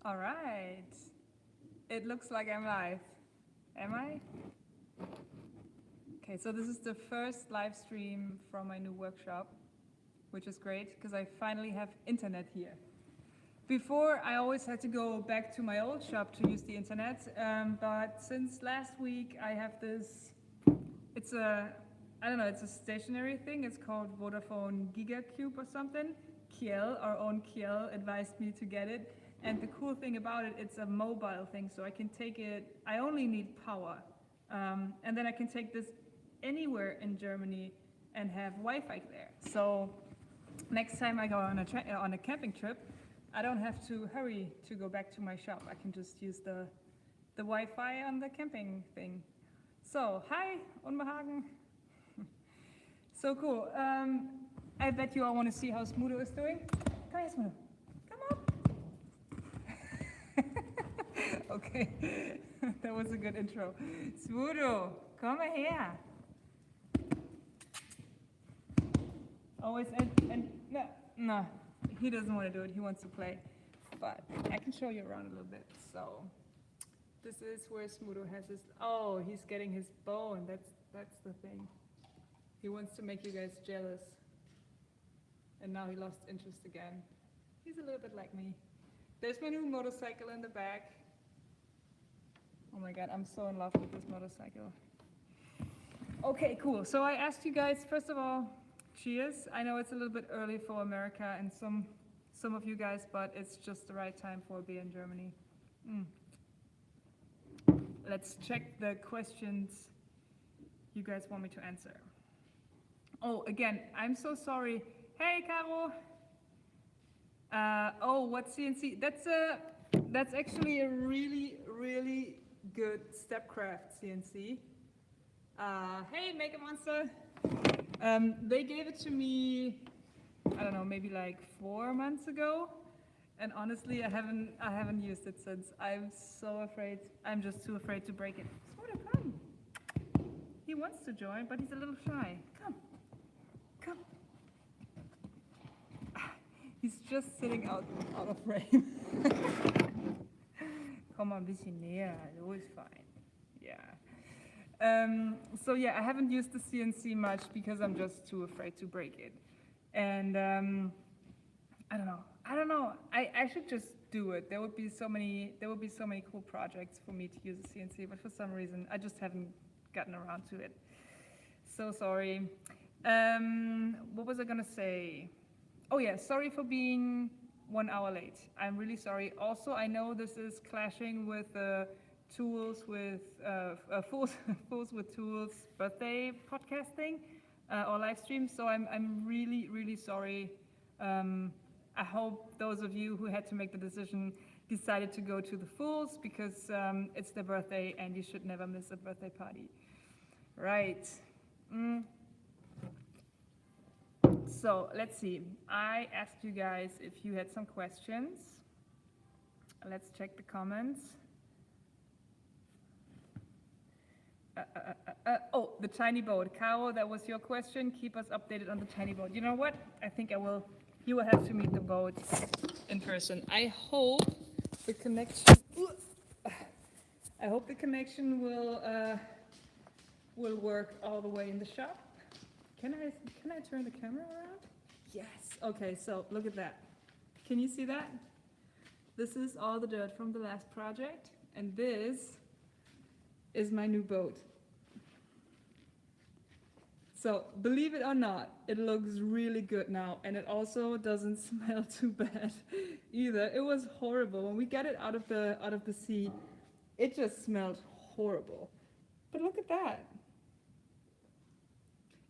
All right. It looks like I'm live. Am I? Okay, so this is the first live stream from my new workshop, which is great because I finally have internet here. Before, I always had to go back to my old shop to use the internet, but since last week, I have this. It's a, I don't know, it's a stationary thing. It's called Vodafone GigaCube or something. Kiel, our own Kiel, advised me to get it. And the cool thing about it, it's a mobile thing, so I can take it. I only need power, and then I can take this anywhere in Germany and have Wi-Fi there. So next time I go on a camping trip, I don't have to hurry to go back to my shop. I can just use the Wi-Fi on the camping thing. So hi, Unbehagen. So cool. I bet you all want to see how Smudo is doing. Come here, Smudo. Come up. Okay, that was a good intro. Smudo, come here. Always and no, he doesn't want to do it. He wants to play, but I can show you around a little bit. So this is where Smudo has his. Oh, he's getting his bone. That's the thing. He wants to make you guys jealous, and now he lost interest again. He's a little bit like me. There's my new motorcycle in the back. Oh my god, I'm so in love with this motorcycle. Okay, cool. So I asked you guys, first of all, cheers. I know it's a little bit early for America and some of you guys, but it's just the right time for a beer in Germany. Let's check the questions you guys want me to answer. Oh, again, I'm so sorry. Hey, Caro. Oh, what's CNC? That's actually a really good Stepcraft CNC. Hey, Make a Monster. They gave it to me, I don't know, maybe like 4 months ago, and honestly, I haven't used it since. I'm so afraid. I'm just too afraid to break it. Smudo, come. He wants to join, but he's a little shy. Come. He's just sitting out of frame. Komm mal ein bisschen näher. So is fine. Yeah. So yeah, I haven't used the CNC much because I'm just too afraid to break it. And I don't know. I should just do it. There would be so many cool projects for me to use a CNC, but for some reason I just haven't gotten around to it. So sorry. What was I gonna say? Oh yeah, sorry for being 1 hour late. I'm really sorry. Also, I know this is clashing with Fools with Tools birthday podcasting or live stream, so I'm really sorry. I hope those of you who had to make the decision decided to go to the Fools because it's their birthday and you should never miss a birthday party. Right. So let's see. I asked you guys if you had some questions. Let's check the comments. Oh, the tiny boat. Caro, that was your question. Keep us updated on the tiny boat. You know what? I think I will. You will have to meet the boat in person. I hope the connection. I hope the connection will work all the way in the shop. Can I turn the camera around? Yes. Okay, so look at that. Can you see that? This is all the dirt from the last project, and this is my new boat. So believe it or not, it looks really good now, and it also doesn't smell too bad either. It was horrible when we got it out of the sea. It just smelled horrible. But look at that.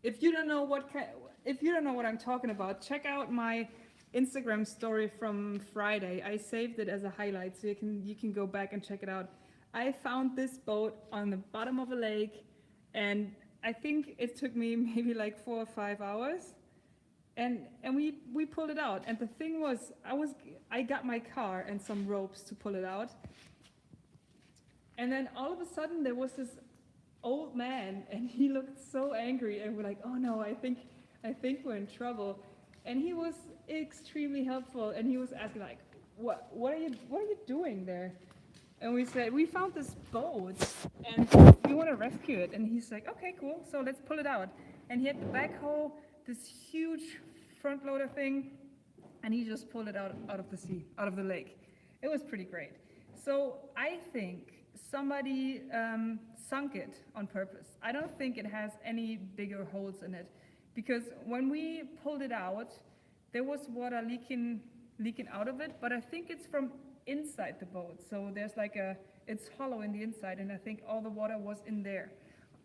If you don't know what I'm talking about, check out my Instagram story from Friday. I saved it as a highlight, so you can go back and check it out. I found this boat on the bottom of a lake, and I think it took me maybe like 4 or 5 hours, and we pulled it out. And the thing was, I got my car and some ropes to pull it out, and then all of a sudden there was this old man, and he looked so angry, and we're like, oh no, I think we're in trouble. And he was extremely helpful, and he was asking like, what are you doing there? And we said, we found this boat and we want to rescue it. And he's like, okay, cool. So let's pull it out. And he had the backhoe, this huge front loader thing, and he just pulled it out of the sea, out of the lake. It was pretty great. So I think somebody sunk it on purpose. I don't think it has any bigger holes in it, because when we pulled it out, there was water leaking out of it, but I think it's from inside the boat. So there's like it's hollow in the inside, and I think all the water was in there.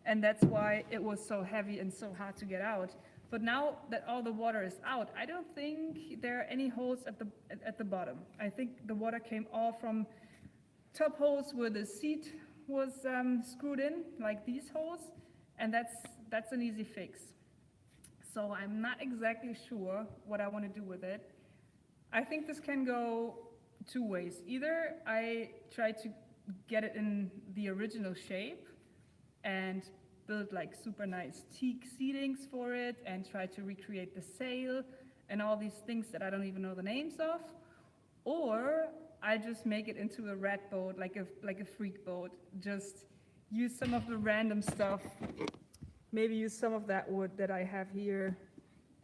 And that's why it was so heavy and so hard to get out. But now that all the water is out, I don't think there are any holes at the bottom. I think the water came all from top holes where the seat was screwed in, like these holes, and that's an easy fix. So I'm not exactly sure what I want to do with it. I think this can go two ways. Either I try to get it in the original shape and build like super nice teak seatings for it and try to recreate the sail and all these things that I don't even know the names of, or I just make it into a rat boat, like a freak boat. Just use some of the random stuff, maybe use some of that wood that I have here.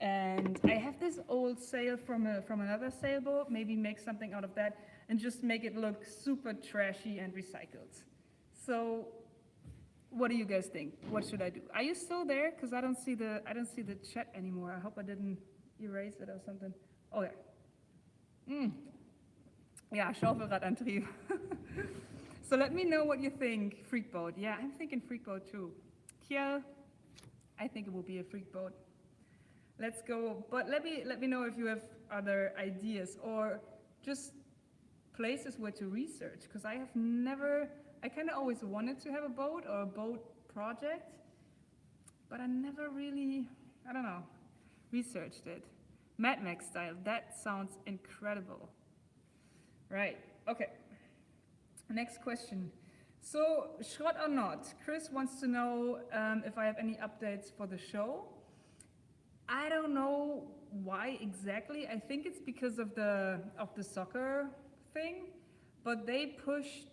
And I have this old sail from another sailboat, maybe make something out of that and just make it look super trashy and recycled. So what do you guys think? What should I do? Are you still there? Because I don't see the chat anymore. I hope I didn't erase it or something. Oh yeah. Yeah, Schaufelradantrieb. So let me know what you think. Freak boat. Yeah, I'm thinking freak boat too. Kiel, I think it will be a freak boat. Let's go. But let me know if you have other ideas or just places where to research. Because I kind of always wanted to have a boat or a boat project, but I never really, I don't know, researched it. Mad Max style, that sounds incredible. Right, okay. Next question. So, Schrott or not, Chris wants to know if I have any updates for the show. I don't know why exactly. I think it's because of the soccer thing, but they pushed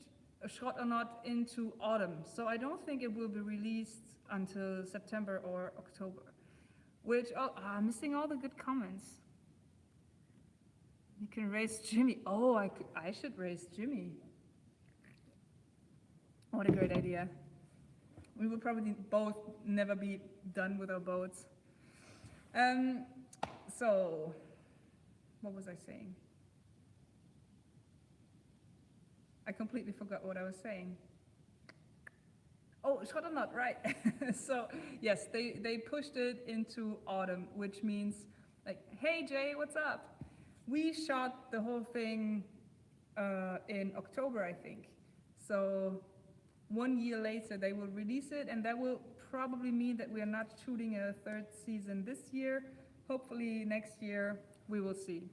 Schrott or not into autumn, so I don't think it will be released until September or October. Which, I'm missing all the good comments. You can raise Jimmy. Oh, I should raise Jimmy. What a great idea. We will probably both never be done with our boats. So, what was I saying? I completely forgot what I was saying. Oh, Schrott or not, right. So, yes, they pushed it into autumn, which means, like, hey, Jay, what's up? We shot the whole thing in October, I think. So 1 year later, they will release it, and that will probably mean that we are not shooting a third season this year. Hopefully next year, we will see.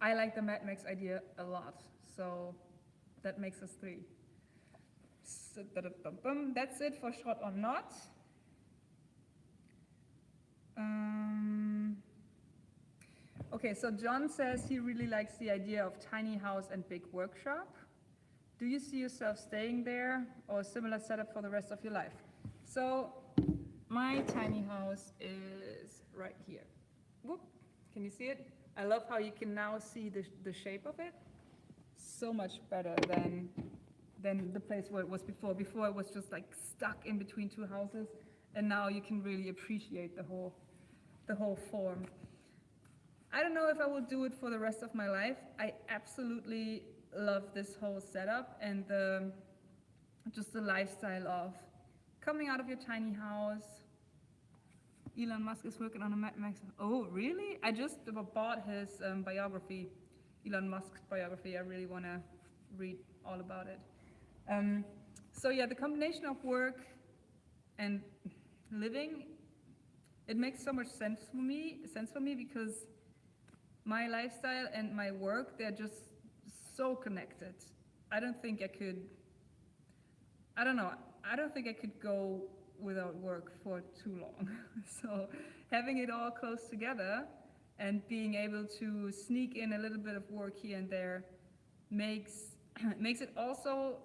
I like the Mad Max idea a lot, so that makes us 3. So, that's it for Schrott or not. Okay, so John says he really likes the idea of tiny house and big workshop. Do you see yourself staying there or a similar setup for the rest of your life? So my tiny house is right here. Whoop, can you see it? I love how you can now see the shape of it. So much better than the place where it was before. Before it was just like stuck in between two houses, and now you can really appreciate the whole form. I don't know if I will do it for the rest of my life. I absolutely love this whole setup and just the lifestyle of coming out of your tiny house. Elon Musk is working on a Mad Max. Oh, really? I just bought his biography, Elon Musk's biography. I really want to read all about it. So yeah, the combination of work and living, it makes so much sense for me because my lifestyle and my work, they're just so connected. I don't think I could go without work for too long. So having it all close together and being able to sneak in a little bit of work here and there makes makes it also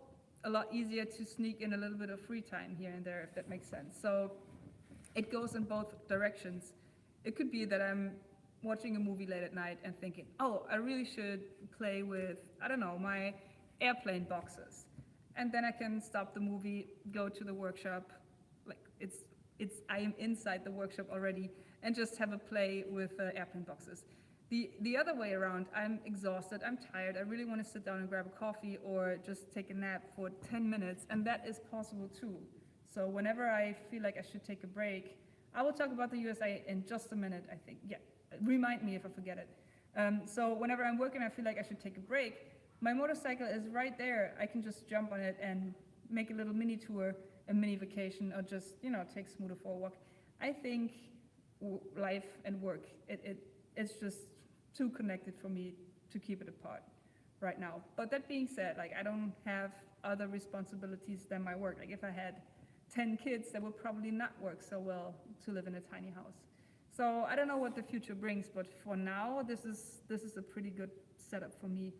a lot easier to sneak in a little bit of free time here and there, if that makes sense. So it goes in both directions. It could be that I'm watching a movie late at night and thinking, oh, I really should play with, I don't know, my airplane boxes. And then I can stop the movie, go to the workshop, like I am inside the workshop already, and just have a play with airplane boxes. The other way around, I'm exhausted, I'm tired, I really want to sit down and grab a coffee or just take a nap for 10 minutes, and that is possible too. So whenever I feel like I should take a break, I will talk about the USA in just a minute, I think. Yeah, remind me if I forget it. So whenever I'm working, I feel like I should take a break. My motorcycle is right there. I can just jump on it and make a little mini tour, a mini vacation, or just, take Smoother for a walk. I think life and work, it's just too connected for me to keep it apart right now. But that being said, like, I don't have other responsibilities than my work. Like, if I had 10 kids, that would probably not work so well to live in a tiny house. So I don't know what the future brings, but for now, this is a pretty good setup for me.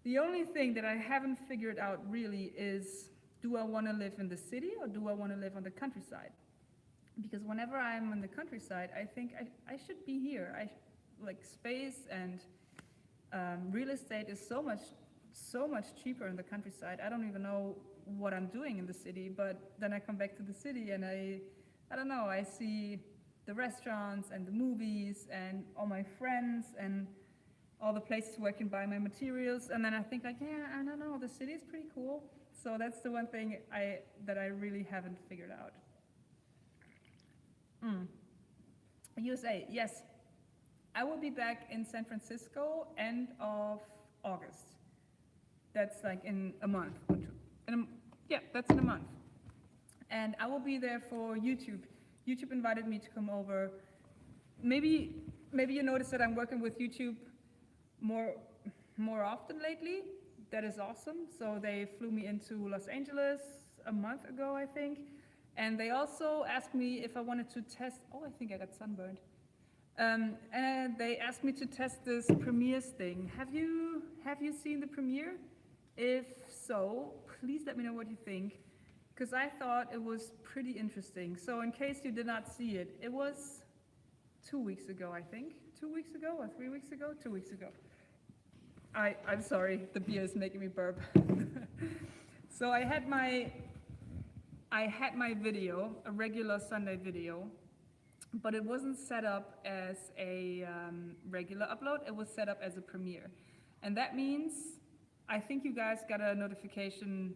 The only thing that I haven't figured out really is, do I want to live in the city or do I want to live on the countryside? Because whenever I'm in the countryside, I think I should be here. Like, space and real estate is so much cheaper in the countryside. I don't even know what I'm doing in the city, but then I come back to the city and I don't know, I see the restaurants and the movies and all my friends and all the places where I can buy my materials, and then I think, like, yeah, I don't know, the city is pretty cool. So that's the one thing that I really haven't figured out. USA, yes. I will be back in San Francisco end of August. That's like in a month or two. Yeah, that's in a month. And I will be there for YouTube. YouTube invited me to come over. Maybe you noticed that I'm working with YouTube more often lately. That is awesome. So they flew me into Los Angeles a month ago, I think. And they also asked me if I wanted to test, I think I got sunburned. And they asked me to test this Premieres thing. Have you seen the Premiere? If so, please let me know what you think, because I thought it was pretty interesting. So in case you did not see it, it was 2 weeks ago, I think. 2 weeks ago or 3 weeks ago? 2 weeks ago. I'm sorry, the beer is making me burp. So I had my video, a regular Sunday video, but it wasn't set up as a regular upload, it was set up as a premiere. And that means, I think you guys got a notification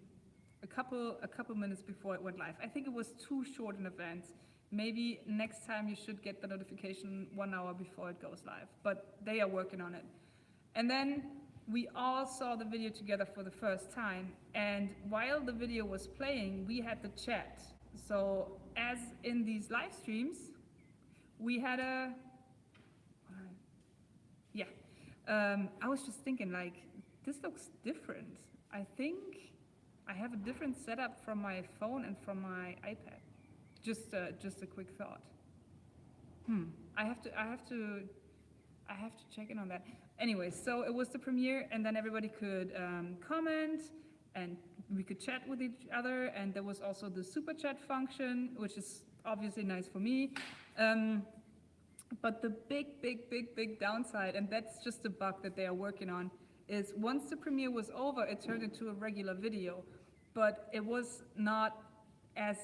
a couple minutes before it went live. I think it was too short an event. Maybe next time you should get the notification 1 hour before it goes live, but they are working on it. And then we all saw the video together for the first time, and while the video was playing, we had the chat. So as in these live streams, we had I was just thinking, like, this looks different. I think I have a different setup from my phone and from my iPad. Just a quick thought. I have to check in on that. Anyway, so it was the premiere, and then everybody could comment, and we could chat with each other, and there was also the super chat function, which is obviously nice for me. But the big downside, and that's just a bug that they are working on, is once the premiere was over, it turned into a regular video, but it was not as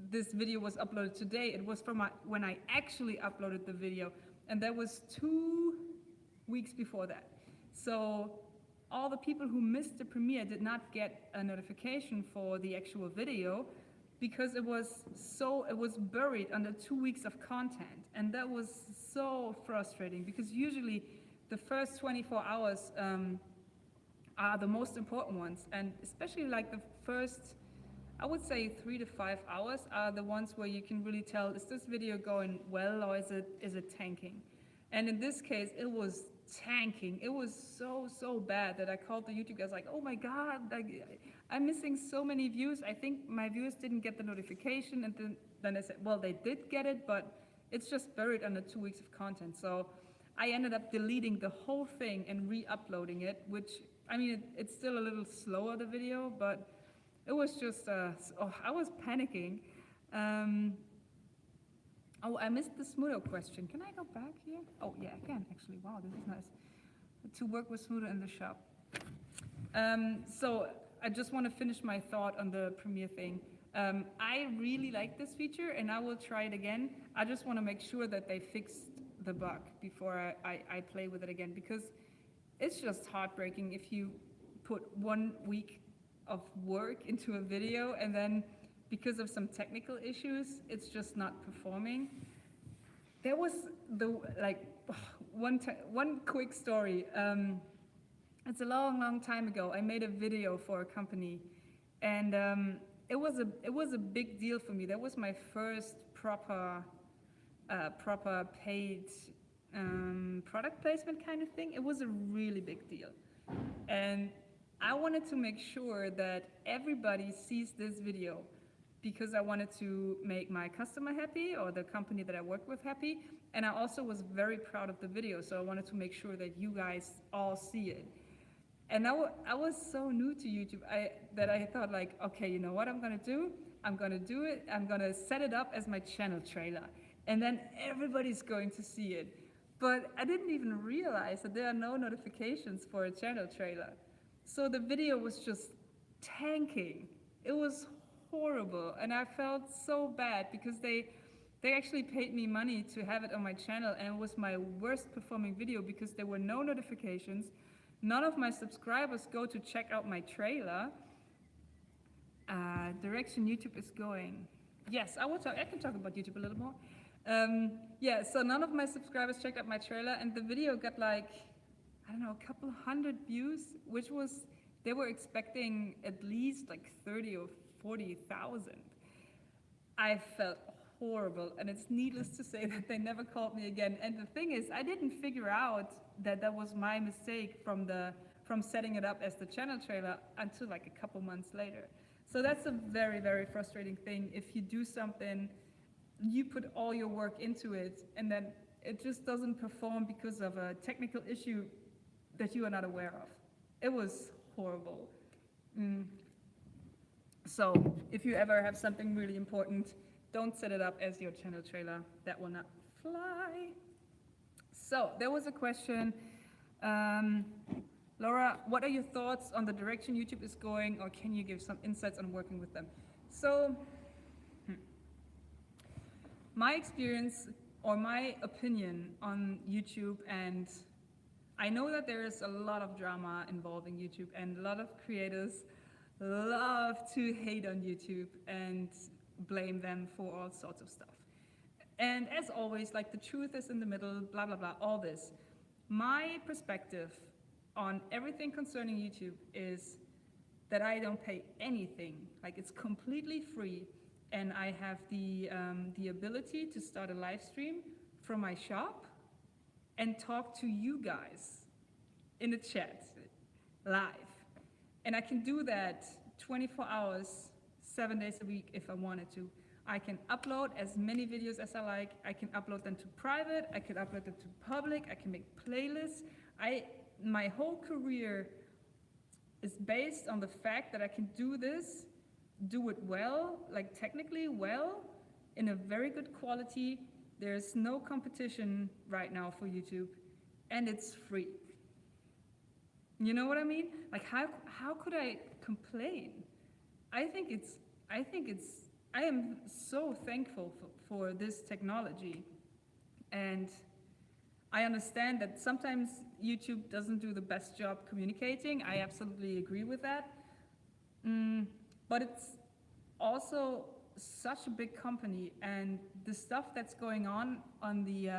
this video was uploaded today. It was from when I actually uploaded the video, and that was 2 weeks before that. So all the people who missed the premiere did not get a notification for the actual video, because it was buried under 2 weeks of content. And that was so frustrating, because usually the first 24 hours are the most important ones. And especially like the first, I would say 3 to 5 hours are the ones where you can really tell, is this video going well or is it tanking? And in this case, it was tanking. It was so bad that I called the YouTube guys, like, oh my God, like, I'm missing so many views. I think my viewers didn't get the notification. And then I said, well, they did get it, but it's just buried under 2 weeks of content. So I ended up deleting the whole thing and re-uploading it, which, I mean, it's still a little slower, the video, but it was just, I was panicking. Um, oh, I missed the Smudo question. Can I go back here? Oh, yeah, I can actually. Wow, this is nice. To work with Smudo in the shop. So I just want to finish my thought on the Premiere thing. I really like this feature and I will try it again. I just want to make sure that they fixed the bug before I play with it again, because it's just heartbreaking if you put 1 week of work into a video and then because of some technical issues, it's just not performing. There was one quick story. It's a long time ago. I made a video for a company, and it was a big deal for me. That was my first proper paid product placement kind of thing. It was a really big deal, and I wanted to make sure that everybody sees this video because I wanted to make my customer happy or the company that I work with happy. And I also was very proud of the video, so I wanted to make sure that you guys all see it. And I was so new to YouTube that I thought like, okay, you know what I'm gonna do? I'm gonna do it. I'm gonna set it up as my channel trailer. And then everybody's going to see it. But I didn't even realize that there are no notifications for a channel trailer. So the video was just tanking. It was horrible. And I felt so bad because they actually paid me money to have it on my channel, and it was my worst performing video because there were no notifications. None of my subscribers go to check out my trailer. Direction YouTube is going. Yes, I can talk about YouTube a little more. Yeah, so none of my subscribers checked out my trailer, and the video got like, I don't know, a couple hundred views, which was, they were expecting at least like 30 or 40,000. I felt horrible, and it's needless to say that they never called me again. And the thing is, I didn't figure out that was my mistake from setting it up as the channel trailer until like a couple months later. So that's a very, very frustrating thing. If you do something, you put all your work into it, and then it just doesn't perform because of a technical issue that you are not aware of. It was horrible. So if you ever have something really important, don't set it up as your channel trailer. That will not fly. So there was a question. Laura, what are your thoughts on the direction YouTube is going, or can you give some insights on working with them? So my experience or my opinion on YouTube, and I know that there is a lot of drama involving YouTube, and a lot of creators love to hate on YouTube and blame them for all sorts of stuff. And as always, like, the truth is in the middle, blah, blah, blah, all this. My perspective on everything concerning YouTube is that I don't pay anything. Like, it's completely free, and I have the ability to start a live stream from my shop and talk to you guys in the chat live. And I can do that 24 hours, 7 days a week if I wanted to. I can upload as many videos as I like. I can upload them to private. I can upload them to public. I can make playlists. My whole career is based on the fact that I can do this, do it well, like technically well, in a very good quality. There's no competition right now for YouTube, and it's free. You know what I mean? Like, how could I complain? I am so thankful for this technology, and I understand that sometimes YouTube doesn't do the best job communicating. I absolutely agree with that. But it's also such a big company, and the stuff that's going on the,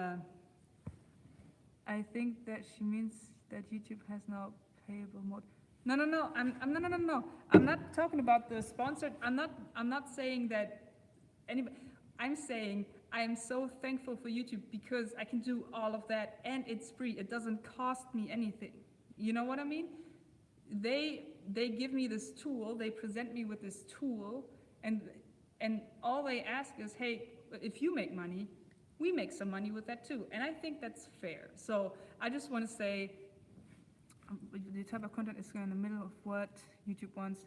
I think that she means that YouTube has now payable mode. No. I'm not talking about the sponsored. I'm not saying that anybody. I'm saying I am so thankful for YouTube because I can do all of that, and it's free. It doesn't cost me anything. You know what I mean? They give me this tool. They present me with this tool, and all they ask is, hey, if you make money, we make some money with that too. And I think that's fair. So I just want to say the type of content is in the middle of what YouTube wants.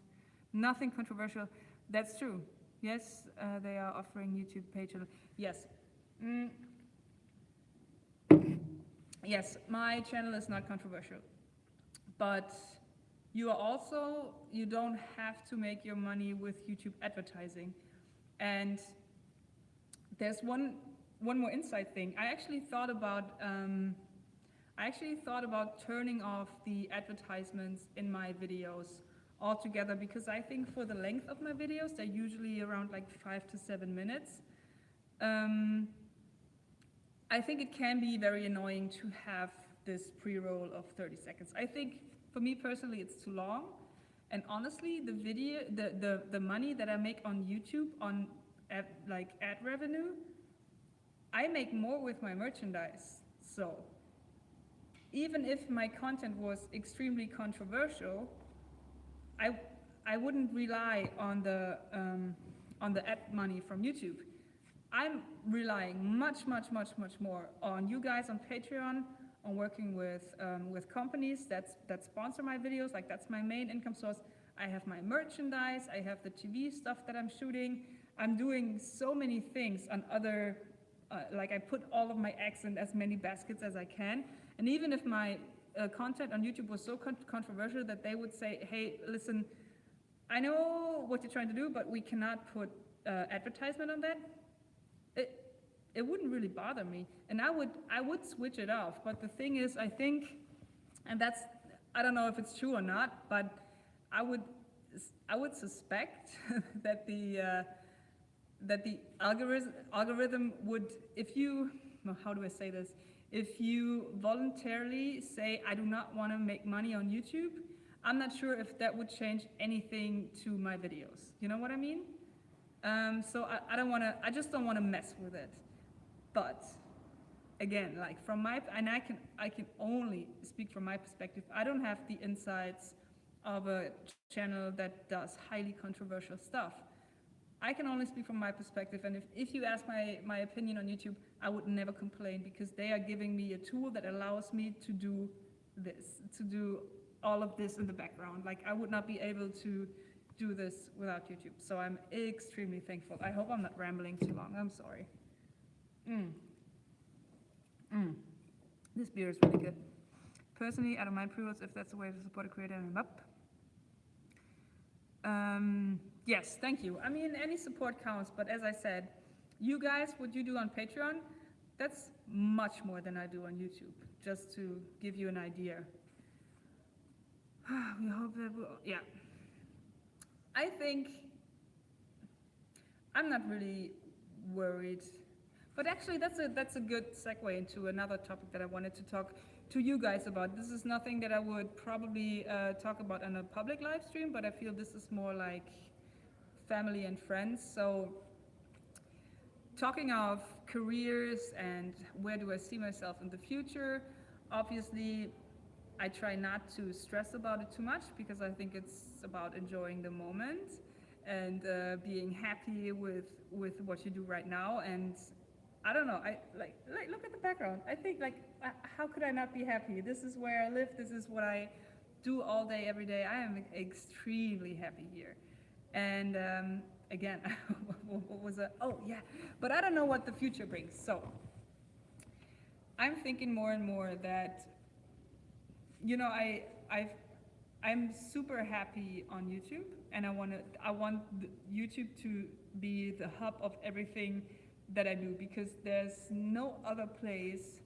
Nothing controversial. That's true. Yes, they are offering YouTube page. Yes. Mm. Yes, my channel is not controversial. But you don't have to make your money with YouTube advertising. And there's one more inside thing. I actually thought about turning off the advertisements in my videos altogether, because I think for the length of my videos, they're usually around like 5 to 7 minutes. I think it can be very annoying to have this pre-roll of 30 seconds. I think for me personally, it's too long. And honestly, the money that I make on YouTube on ad revenue, I make more with my merchandise. So even if my content was extremely controversial, I wouldn't rely on the ad money from YouTube. I'm relying much more on you guys on Patreon, on working with companies that sponsor my videos. Like, that's my main income source. I have my merchandise, I have the TV stuff that I'm shooting. I'm doing so many things on other, like I put all of my eggs in as many baskets as I can. And even if my content on YouTube was so controversial that they would say, hey, listen, I know what you're trying to do, but we cannot put advertisement on that, it wouldn't really bother me. And I would switch it off. But the thing is, I think, and that's, I don't know if it's true or not, but I would suspect that the algorithm would, if you, how do I say this? If you voluntarily say, I do not want to make money on YouTube, I'm not sure if that would change anything to my videos. You know what I mean? So I just don't want to mess with it. But again, like from my, and I can only speak from my perspective. I don't have the insights of a channel that does highly controversial stuff. I can only speak from my perspective, and if you ask my opinion on YouTube, I would never complain, because they are giving me a tool that allows me to do this, to do all of this in the background. Like, I would not be able to do this without YouTube. So I'm extremely thankful. I hope I'm not rambling too long. I'm sorry. This beer is really good. Personally, I don't mind pre-rolls if that's a way to support a creator and up. Yes, thank you. I mean, any support counts, but as I said, you guys, what you do on Patreon, that's much more than I do on YouTube, just to give you an idea. We hope that yeah. I think I'm not really worried, but actually that's a good segue into another topic that I wanted to talk to you guys about. This is nothing that I would probably talk about on a public live stream, but I feel this is more like family and friends. So talking of careers and where do I see myself in the future, obviously I try not to stress about it too much, because I think it's about enjoying the moment and being happy with what you do right now. And I don't know, I like look at the background. I think, like, how could I not be happy? This is where I live. This is what I do all day, every day. I am extremely happy here. And again, what was it? Oh yeah, but I don't know what the future brings. So I'm thinking more and more that, you know, I'm super happy on YouTube, and I want YouTube to be the hub of everything that I do, because there's no other place,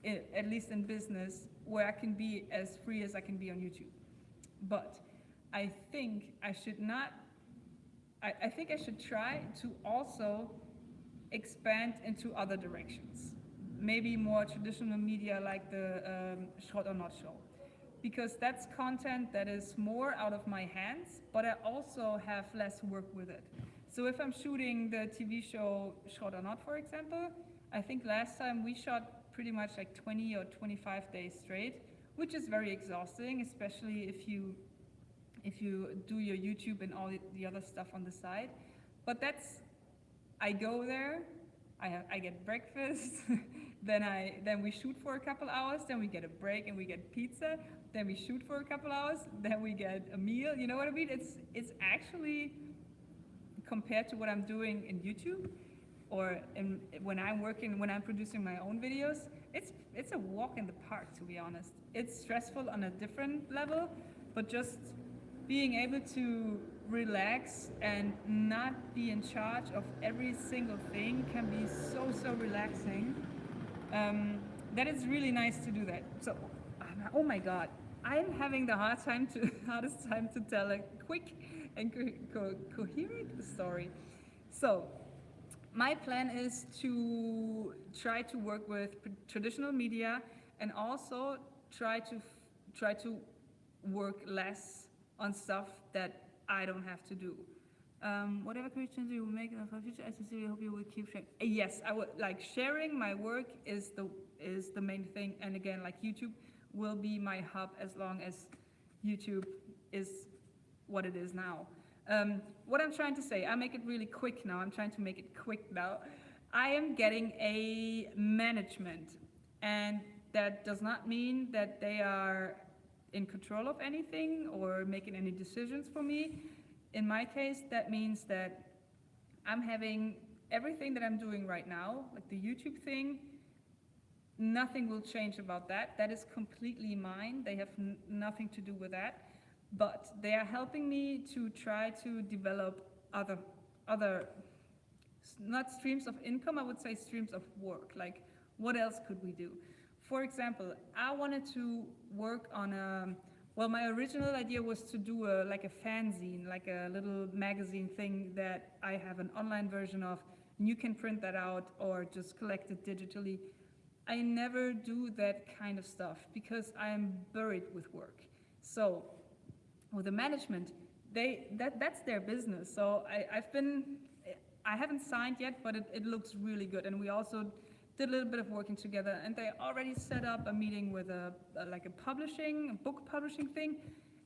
at least in business, where I can be as free as I can be on YouTube. But I think I should not, I think I should try to also expand into other directions. Maybe more traditional media, like the Short or Not show. Because that's content that is more out of my hands, but I also have less work with it. So if I'm shooting the TV show Short or Not, for example, I think last time we shot pretty much like 20 or 25 days straight, which is very exhausting, especially if you do your YouTube and all the other stuff on the side. But I go there, I get breakfast, then we shoot for a couple hours, then we get a break and we get pizza, then we shoot for a couple hours, then we get a meal. You know what I mean? It's actually, compared to what I'm doing in YouTube or when I'm producing my own videos, it's a walk in the park, to be honest. It's stressful on a different level, but just being able to relax and not be in charge of every single thing can be so relaxing. That it's really nice to do that. So, oh my God, I'm having the hardest time to tell a quick and coherent story. So, my plan is to try to work with traditional media and also try to work less on stuff that I don't have to do. Whatever Christians you will make in the future, I sincerely hope you will keep sharing. Yes, I would like sharing my work is the main thing. And again, like YouTube will be my hub as long as YouTube is what it is now. What I'm trying to say, I'll make it really quick now. I'm trying to make it quick now. I am getting a management, and that does not mean that they are in control of anything or making any decisions for me. In my case, that means that I'm having everything that I'm doing right now, like the YouTube thing, nothing will change about that. That is completely mine. They have nothing to do with that. But they are helping me to try to develop other, not streams of income, I would say streams of work. Like, what else could we do? For example, I wanted to work on well, my original idea was to do like a fanzine, like a little magazine thing that I have an online version of, and you can print that out or just collect it digitally. I never do that kind of stuff because I am buried with work. So with the management, that's their business. So I haven't signed yet, but it looks really good. And we also did a little bit of working together, and they already set up a meeting with a book publishing thing,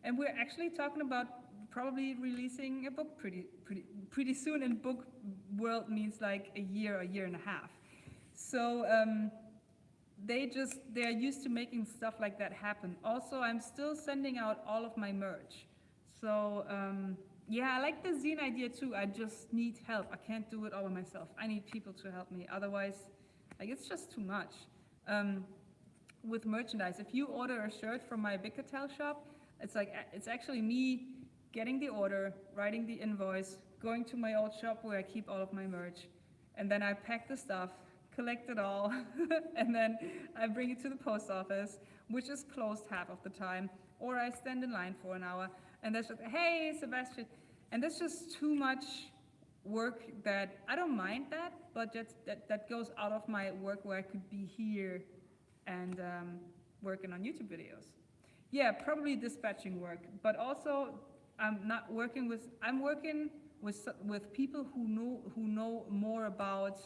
and we're actually talking about probably releasing a book pretty soon. In book world means like a year and a half. So they're used to making stuff like that happen. Also, I'm still sending out all of my merch. So yeah, I like the zine idea too. I just need help. I can't do it all by myself. I need people to help me. Otherwise, like, it's just too much. With merchandise, if you order a shirt from my Bickertel shop, it's actually me getting the order, writing the invoice, going to my old shop where I keep all of my merch, and then I pack the stuff, collect it all, and then I bring it to the post office, which is closed half of the time, or I stand in line for an hour, and that's just, hey, Sebastian, and that's just too much work that I don't mind that, but that goes out of my work where I could be here and working on YouTube videos. Yeah, probably dispatching work, but also I'm working with people who know more about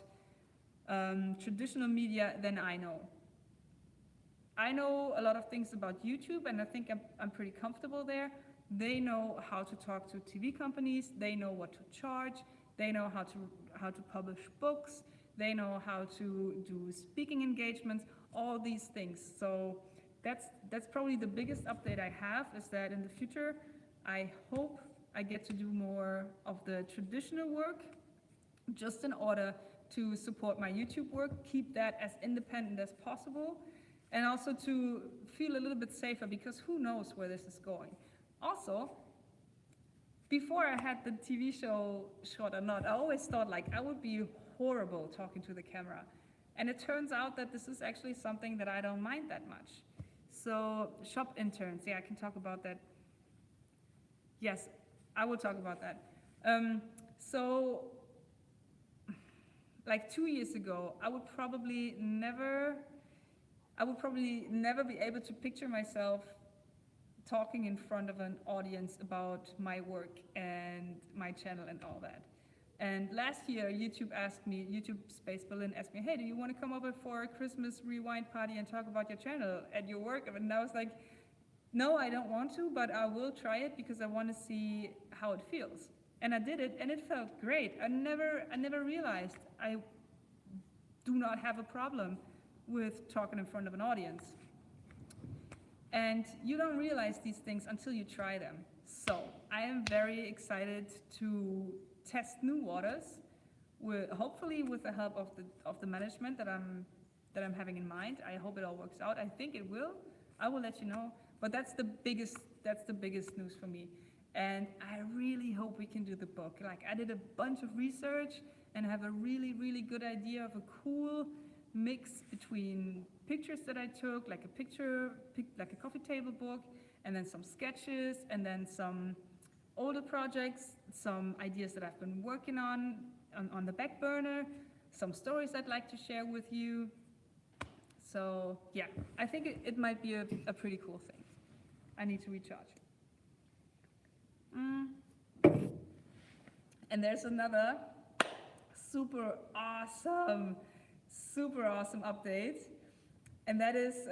traditional media than I know. I know a lot of things about YouTube, and I think I'm pretty comfortable there. They know how to talk to TV companies. They know what to charge. They know how to publish books. They know how to do speaking engagements, all these things. So that's probably the biggest update I have, is that in the future, I hope I get to do more of the traditional work, just in order to support my YouTube work, keep that as independent as possible, and also to feel a little bit safer, because who knows where this is going. Also, before I had the TV show Short or Not, I always thought like I would be horrible talking to the camera. And it turns out that this is actually something that I don't mind that much. So shop interns, yeah, I can talk about that. Yes, I will talk about that. So like 2 years ago, I would probably never be able to picture myself talking in front of an audience about my work and my channel and all that. And last year, YouTube Space Berlin asked me, hey, do you want to come over for a Christmas rewind party and talk about your channel and your work? And I was like, no, I don't want to, but I will try it because I want to see how it feels. And I did it, and it felt great. I never realized I do not have a problem with talking in front of an audience. And you don't realize these things until you try them. So I am very excited to test new waters, hopefully with the help of the management that I'm having in mind. I hope it all works out. I think it will. I will let you know. But that's the biggest news for me. And I really hope we can do the book. Like, I did a bunch of research and have a really, really good idea of a cool mix between pictures that I took, like a coffee table book, and then some sketches, and then some older projects, some ideas that I've been working on the back burner, some stories I'd like to share with you. So yeah, I think it might be a pretty cool thing. I need to recharge. And there's another super awesome update. And that is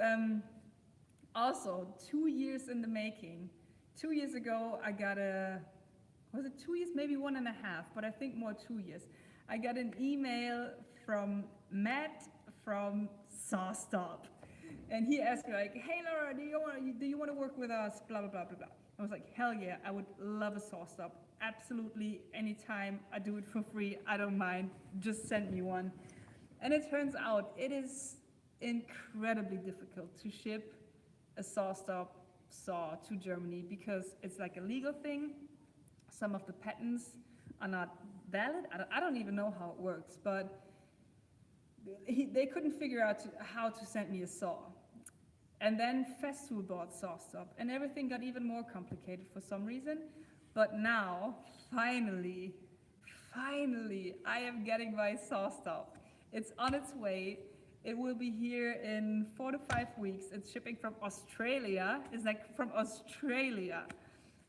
also 2 years in the making. 2 years ago, I got was it 2 years? Maybe 1.5, but I think more 2 years. I got an email from Matt from SawStop. And he asked me like, hey Laura, do you want to work with us? Blah, blah, blah, blah, blah. I was like, hell yeah, I would love a SawStop. Absolutely, anytime. I do it for free. I don't mind. Just send me one. And it turns out it is incredibly difficult to ship a SawStop saw to Germany because it's like a legal thing. Some of the patents are not valid. I don't even know how it works, but they couldn't figure out how to send me a saw. And then Festool bought SawStop, and everything got even more complicated for some reason. But now, finally, I am getting my SawStop. It's on its way. It will be here in 4 to 5 weeks. It's shipping from Australia. It's like from Australia.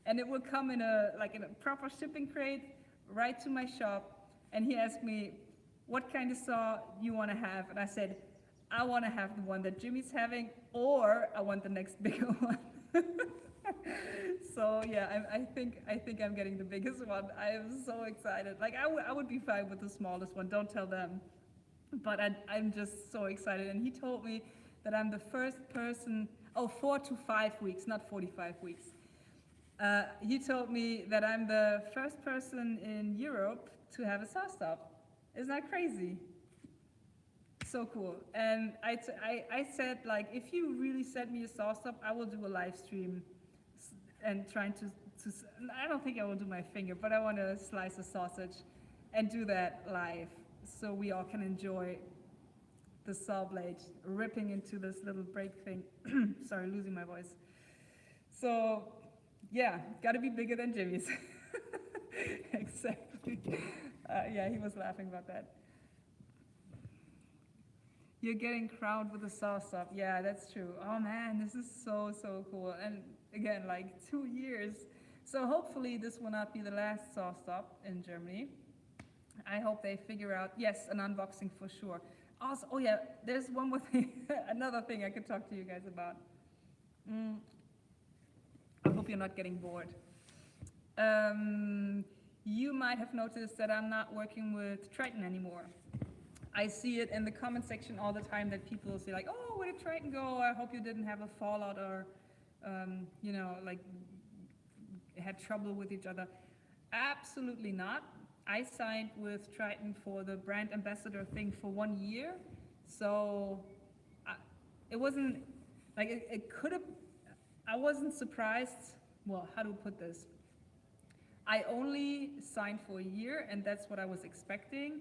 And it will come in a proper shipping crate right to my shop. And he asked me, what kind of saw you want to have? And I said, I want to have the one that Jimmy's having, or I want the next bigger one. So yeah, I think I'm getting the biggest one. I am so excited. Like I would be fine with the smallest one. Don't tell them. But I'm just so excited. And he told me that I'm the first person. 4 to 5 weeks, not 45 weeks. He told me that I'm the first person in Europe to have a SawStop. Isn't that crazy? So cool. And I said, like, if you really send me a SawStop, I will do a live stream and trying to I don't think I will do my finger, but I want to slice a sausage and do that live so we all can enjoy the saw blade ripping into this little break thing. Sorry, losing my voice. So yeah, gotta be bigger than Jimmy's. Exactly. Yeah, he was laughing about that. You're getting crowned with a SawStop. Yeah, that's true. Oh man, this is so cool. And again, like 2 years. So hopefully this will not be the last SawStop in Germany. I hope they figure out, yes, an unboxing for sure. Also, oh yeah, there's one more thing, another thing I could talk to you guys about. I hope you're not getting bored. You might have noticed that I'm not working with Triton anymore. I see it in the comment section all the time that people say like, oh, where did Triton go? I hope you didn't have a fallout or, like had trouble with each other. Absolutely not. I signed with Triton for the brand ambassador thing for 1 year. So it wasn't, like it could have, I wasn't surprised. Well, how to put this? I only signed for a year and that's what I was expecting.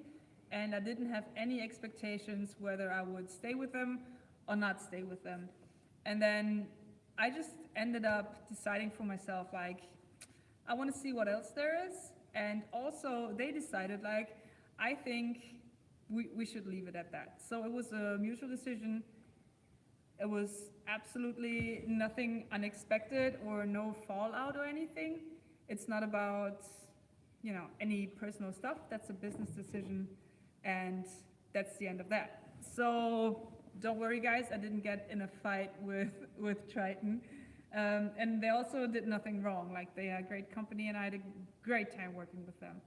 And I didn't have any expectations whether I would stay with them or not stay with them. And then I just ended up deciding for myself, like, I want to see what else there is. And also they decided, like, I think we should leave it at that. So it was a mutual decision. It was absolutely nothing unexpected or no fallout or anything. It's not about, any personal stuff. That's a business decision. And that's the end of that. So don't worry, guys. I didn't get in a fight with Triton. And they also did nothing wrong. Like, they are a great company, and I had a great time working with them.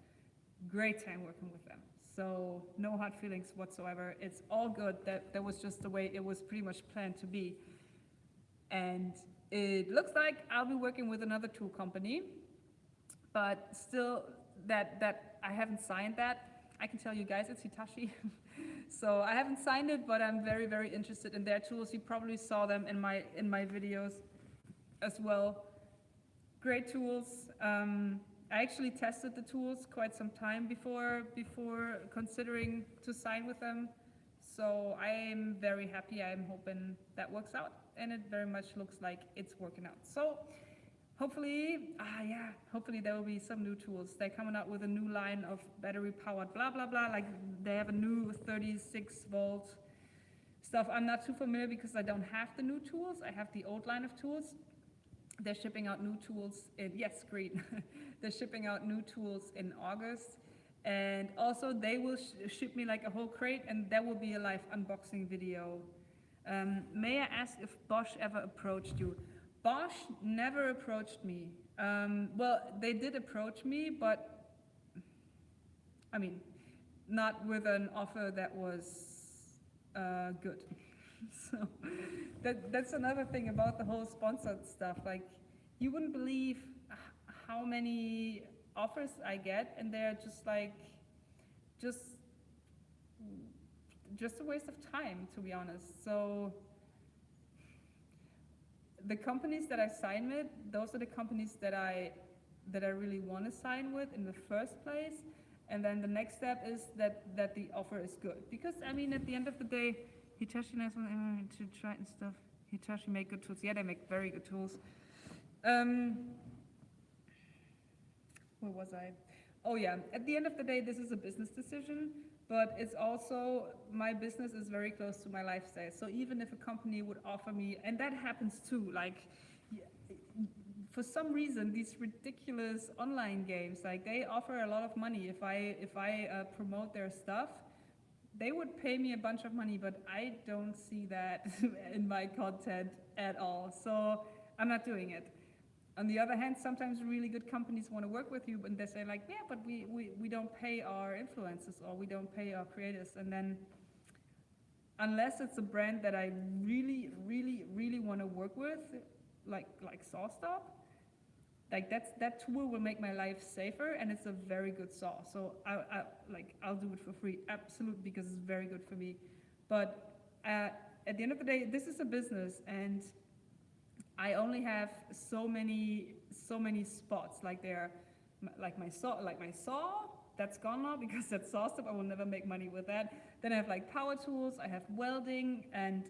So no hard feelings whatsoever. It's all good. That was just the way it was pretty much planned to be. And it looks like I'll be working with another tool company, but still that I haven't signed that. I can tell you guys it's Hitachi. So I haven't signed it, but I'm very, very interested in their tools. You probably saw them in my videos as well. Great tools. I actually tested the tools quite some time before considering to sign with them. So I am very happy. I'm hoping that works out, and it very much looks like it's working out. So hopefully, hopefully there will be some new tools. They're coming out with a new line of battery powered blah blah blah. Like they have a new 36-volt stuff. I'm not too familiar because I don't have the new tools. I have the old line of tools. They're shipping out new tools in, yes, green. They're shipping out new tools in August. And also they will ship me like a whole crate, and that will be a live unboxing video. May I ask if Bosch ever approached you? Bosch never approached me. Well, they did approach me, but I mean, not with an offer that was good. So that's another thing about the whole sponsored stuff. Like, you wouldn't believe how many offers I get, and they're just like, just a waste of time, to be honest. So the companies that I sign with, those are the companies that I really want to sign with in the first place. And then the next step is that the offer is good. Because, I mean, at the end of the day, Hitachi knows to try and stuff. Hitachi make good tools. Yeah, they make very good tools. Where was I? Oh yeah, at the end of the day, this is a business decision, but it's also, my business is very close to my lifestyle. So even if a company would offer me, and that happens too, like, for some reason, these ridiculous online games, like they offer a lot of money. If I promote their stuff, they would pay me a bunch of money, but I don't see that in my content at all. So I'm not doing it. On the other hand, sometimes really good companies want to work with you, and they say like, yeah, but we don't pay our influencers, or we don't pay our creators. And then unless it's a brand that I really, really, really want to work with, like SawStop, like that tool will make my life safer, and it's a very good saw. So I'll do it for free, absolutely, because it's very good for me. But at the end of the day, this is a business, and I only have so many spots. Like my saw, that's gone now because that's SawStop. I will never make money with that. Then I have like power tools. I have welding, and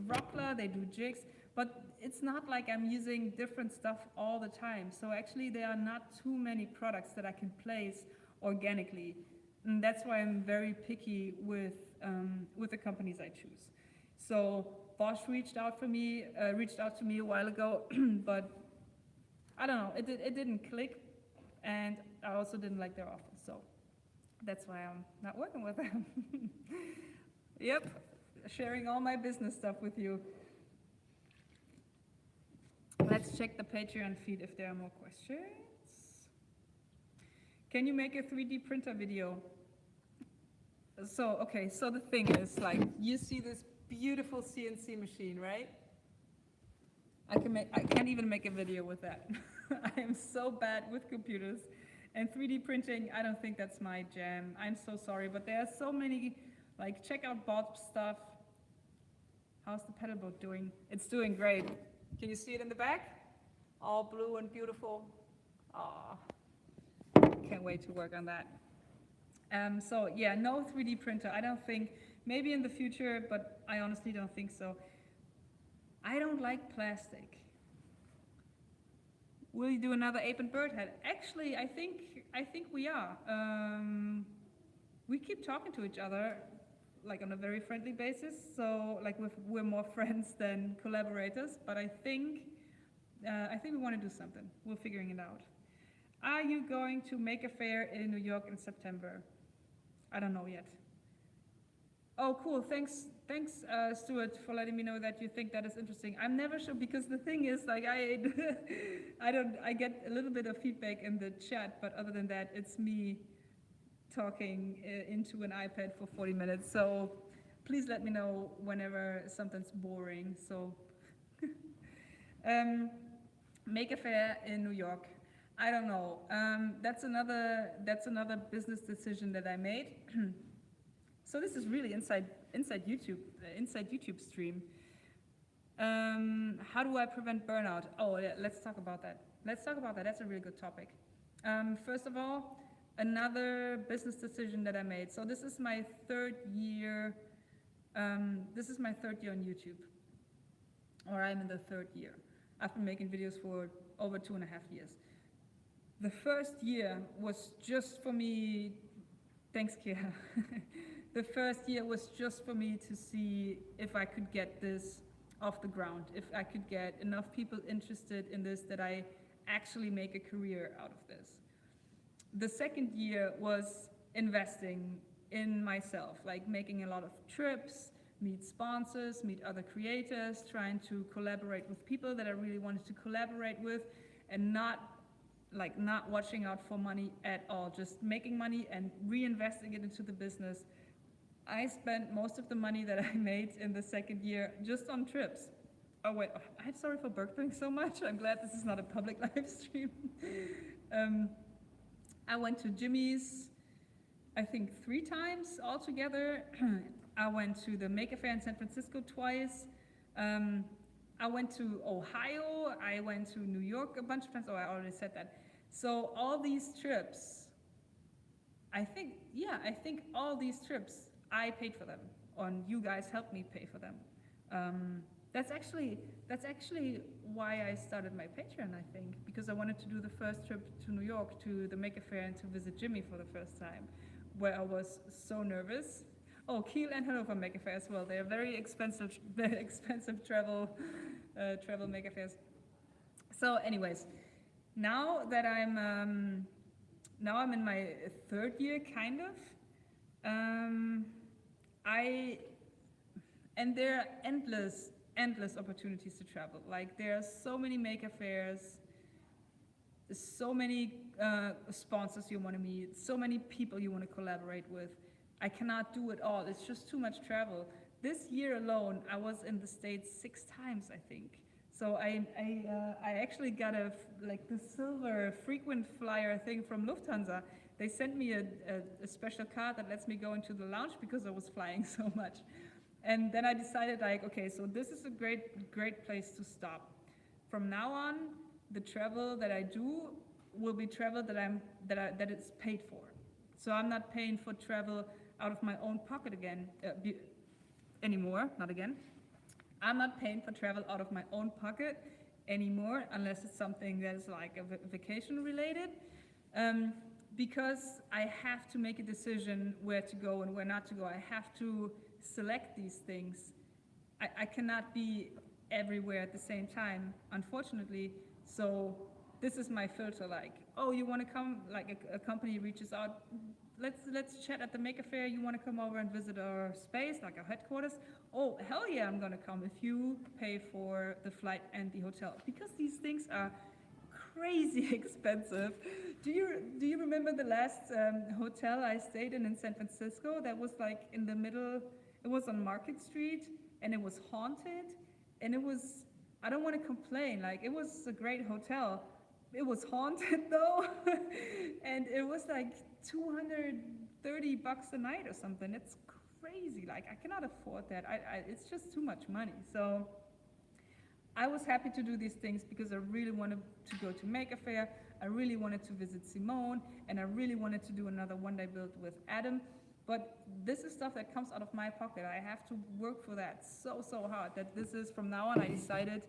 Rockler. They do jigs. But it's not like I'm using different stuff all the time. So actually there are not too many products that I can place organically. And that's why I'm very picky with the companies I choose. So Bosch reached out to me a while ago, but I don't know, it didn't click, and I also didn't like their offer. So that's why I'm not working with them. Yep, sharing all my business stuff with you. Let's check the Patreon feed if there are more questions. Can you make a 3D printer video? So, okay, so the thing is, like, you see this beautiful CNC machine, right? I can't even make a video with that. I am so bad with computers. And 3D printing, I don't think that's my jam. I'm so sorry, but there are so many, like, check out Bob's stuff. How's the pedal boat doing? It's doing great. Can you see it in the back? All blue and beautiful. Aw, can't wait to work on that. So yeah, no 3D printer. I don't think, maybe in the future, but I honestly don't think so. I don't like plastic. Will you do another ape and bird head? Actually, I think we are. We keep talking to each other, like on a very friendly basis. So like we're more friends than collaborators. But I think we want to do something. We're figuring it out. Are you going to make a fair in New York in September? I don't know yet. Oh, cool. Thanks, Stuart, for letting me know that you think that is interesting. I'm never sure, because the thing is, like, I get a little bit of feedback in the chat, but other than that, it's me talking into an iPad for 40 minutes. So please let me know whenever something's boring. So um, make a fair in New York. I don't know. That's another business decision that I made. So this is really inside YouTube stream. How do I prevent burnout? Oh, yeah, let's talk about that. Let's talk about that. That's a really good topic. First of all, another business decision that I made. So this is my third year. This is my third year on YouTube, or I'm in the third year. I've been making videos for over 2.5 years. The first year was just for me. Thanks, Kira. The first year was just for me to see if I could get this off the ground, if I could get enough people interested in this that I actually make a career out of this. The second year was investing in myself, like making a lot of trips, meet sponsors, meet other creators, trying to collaborate with people that I really wanted to collaborate with, and not watching out for money at all, just making money and reinvesting it into the business. I spent most of the money that I made in the second year just on trips. Oh wait, I'm sorry for burping so much. I'm glad this is not a public live stream. I went to Jimmy's, I think 3 times altogether. I went to the Maker Faire in San Francisco twice. I went to Ohio. I went to New York a bunch of times. Oh, I already said that. So all these trips, I think all these trips, I paid for them, and you guys helped me pay for them. That's actually why I started my Patreon, I think, because I wanted to do the first trip to New York to the Maker Faire and to visit Jimmy for the first time, where I was so nervous. Oh, Kiel and Hannover Maker Faire as well. They are very expensive travel Maker Fairs. So, anyways, now that I'm in my third year, kind of. And there are endless opportunities to travel. Like, there are so many Maker Fairs, so many sponsors you want to meet, so many people you want to collaborate with. I cannot do it all. It's just too much travel. This year alone, I was in the States 6 times, I think. So I actually got the silver frequent flyer thing from Lufthansa. They sent me a special card that lets me go into the lounge because I was flying so much. And then I decided, like, okay, so this is a great place to stop. From now on, the travel that I do will be travel that is paid for. So I'm not paying for travel out of my own pocket anymore, not again. I'm not paying for travel out of my own pocket anymore, unless it's something that is like a vacation related. Because I have to make a decision where to go and where not to go. I have to select these things. I cannot be everywhere at the same time, unfortunately. So this is my filter, like, oh, you want to come, like a company reaches out, let's chat at the Maker Faire, you want to come over and visit our space, like our headquarters? Oh, hell yeah, I'm going to come if you pay for the flight and the hotel, because these things are crazy expensive. Do you remember the last hotel I stayed in San Francisco? That was like in the middle. It was on Market Street, and it was haunted, and it was, I don't want to complain, like, it was a great hotel. It was haunted though, and it was like $230 a night or something. It's crazy. Like, I cannot afford that. It's just too much money. So I was happy to do these things because I really wanted to go to Maker Faire. I really wanted to visit Simone, and I really wanted to do another one-day build with Adam. But this is stuff that comes out of my pocket. I have to work for that so hard that this is, from now on, I decided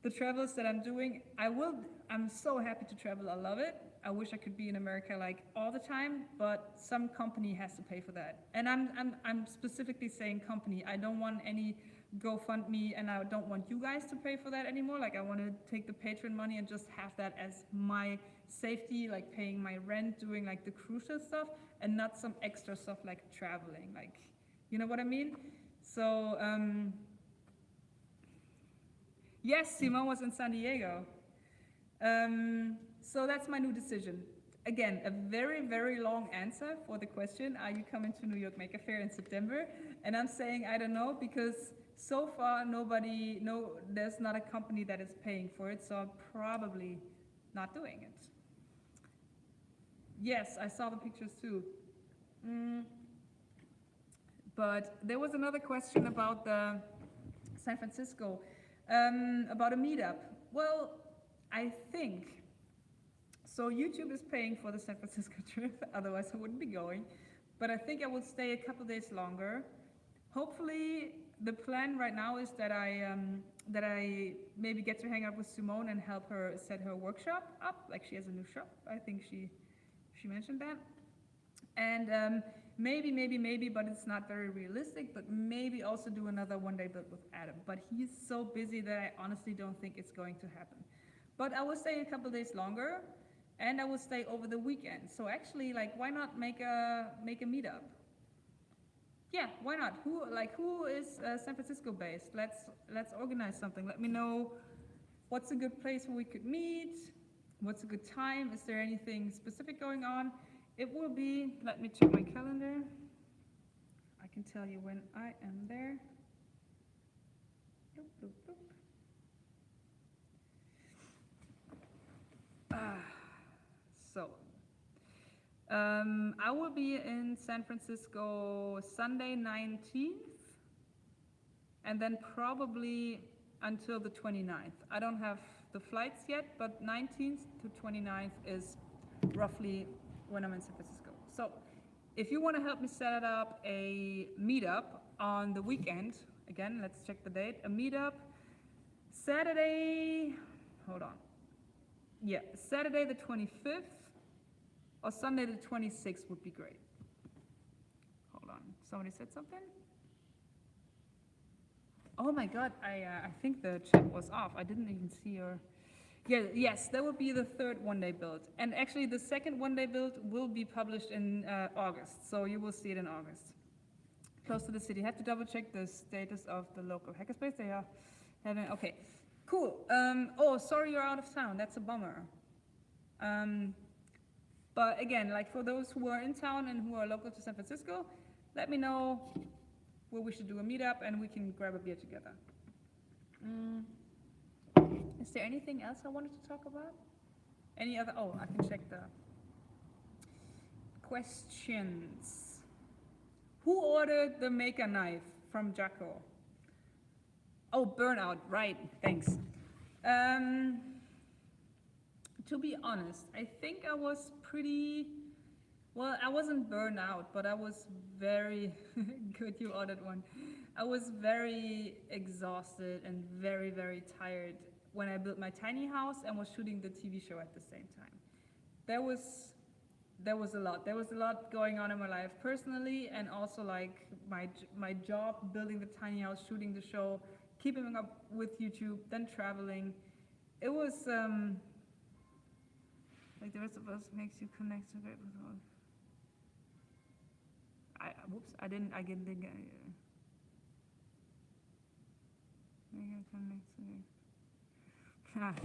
the travels that I'm doing, I'm so happy to travel. I love it. I wish I could be in America like all the time, but some company has to pay for that. And I'm specifically saying company. I don't want any GoFundMe, and I don't want you guys to pay for that anymore. Like, I want to take the Patreon money and just have that as my safety, like paying my rent, doing like the crucial stuff, and not some extra stuff like traveling. Like, you know what I mean? So, yes, Simone was in San Diego. So that's my new decision. again, a very, very long answer for the question, are you coming to New York Maker Faire in September? And I'm saying I don't know, because so far there's not a company that is paying for it, so I'm probably not doing it. Yes, I saw the pictures too. But there was another question about the San Francisco, about a meetup. Well, I think, so YouTube is paying for the San Francisco trip, otherwise I wouldn't be going. But I think I will stay a couple days longer. Hopefully, the plan right now is that I maybe get to hang out with Simone and help her set her workshop up. Like, she has a new shop. I think she mentioned that. And maybe, but it's not very realistic, but maybe also do another one-day build with Adam. But he's so busy that I honestly don't think it's going to happen. But I will stay a couple days longer, and I will stay over the weekend. So actually, like, why not make a meetup? Yeah, why not? Who is San Francisco based? Let's organize something. Let me know what's a good place where we could meet. What's a good time? Is there anything specific going on? It will be, let me check my calendar. I can tell you when I am there. Boop, boop, boop. I will be in San Francisco Sunday 19th, and then probably until the 29th. I don't have the flights yet, but 19th to 29th is roughly when I'm in San Francisco. So if you want to help me set up a meetup on the weekend, again, let's check the date, a meetup Saturday, hold on. Yeah, Saturday the 25th or Sunday the 26th would be great. Hold on, somebody said something? Oh my God, I think the chat was off. I didn't even see your, yeah, yes, that would be the third one-day build. And actually the second one-day build will be published in August, so you will see it in August. Close to the city. Have to double check the status of the local hackerspace. They are having, okay, cool. Oh, sorry you're out of town, that's a bummer. But again, like, for those who are in town and who are local to San Francisco, let me know where we should do a meetup and we can grab a beer together. Is there anything else I wanted to talk about? Any other, oh, I can check the questions. Who ordered the Maker knife from Jacko? Oh, Burnout, right, thanks. To be honest, I think I was pretty, well, I wasn't burned out, but I was very, good you ordered one. I was very exhausted and very, very tired when I built my tiny house and was shooting the TV show at the same time. There was a lot. There was a lot going on in my life personally, and also like my job, building the tiny house, shooting the show, keeping up with YouTube, then traveling. It was, like, the rest of us makes you connect to it. Whoops, I didn't get it.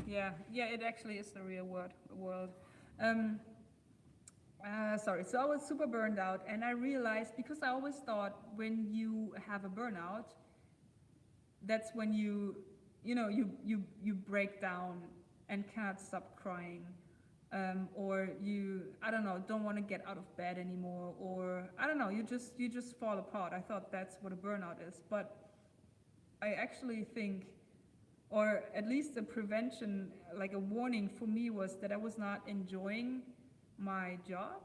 Yeah, it actually is the real world. Sorry, so I was super burned out, and I realized, because I always thought when you have a burnout, that's when you break down and cannot stop crying. Or you, I don't know, don't want to get out of bed anymore, or I don't know, you just fall apart. I thought that's what a burnout is, but I actually think, or at least a prevention, like a warning for me, was that I was not enjoying my job,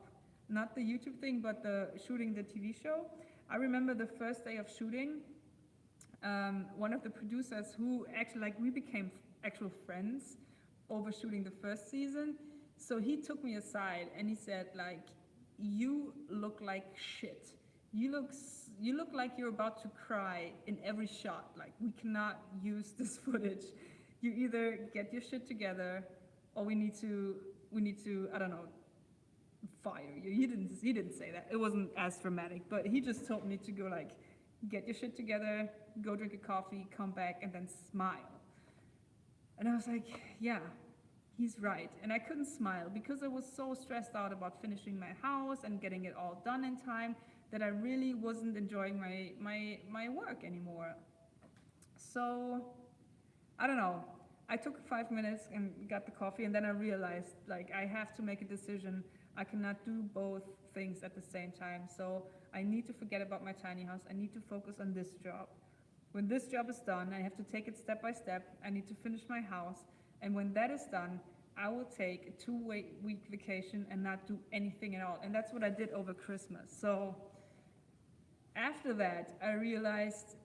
not the YouTube thing, but the shooting the TV show. I remember the first day of shooting, one of the producers who actually, like, we became actual friends over shooting the first season. So he took me aside and he said, like, you look like shit. You look like you're about to cry in every shot. Like, we cannot use this footage. You either get your shit together, or we need to, I don't know, fire you. He didn't say that. It wasn't as dramatic, but he just told me to go, like, get your shit together, go drink a coffee, come back, and then smile. And I was like, yeah. he's right. And I couldn't smile because I was so stressed out about finishing my house and getting it all done in time that I really wasn't enjoying my work anymore. So I don't know. I took 5 minutes and got the coffee, and then I realized like I have to make a decision. I cannot do both things at the same time. So I need to forget about my tiny house. I need to focus on this job. When this job is done, I have to take it step by step. I need to finish my house. And when that is done, I will take a 2 week vacation and not do anything at all. And that's what I did over Christmas. So after that, I realized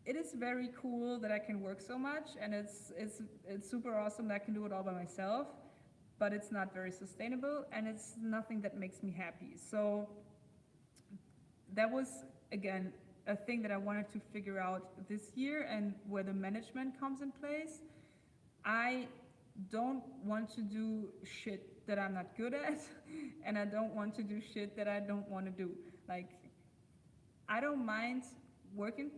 it is very cool that I can work so much, and it's super awesome that I can do it all by myself, but it's not very sustainable, and it's nothing that makes me happy. So that was, again, a thing that I wanted to figure out this year, and where the management comes in place. I don't want to do shit that I'm not good at, and I don't want to do shit that I don't want to do. Like, I don't mind working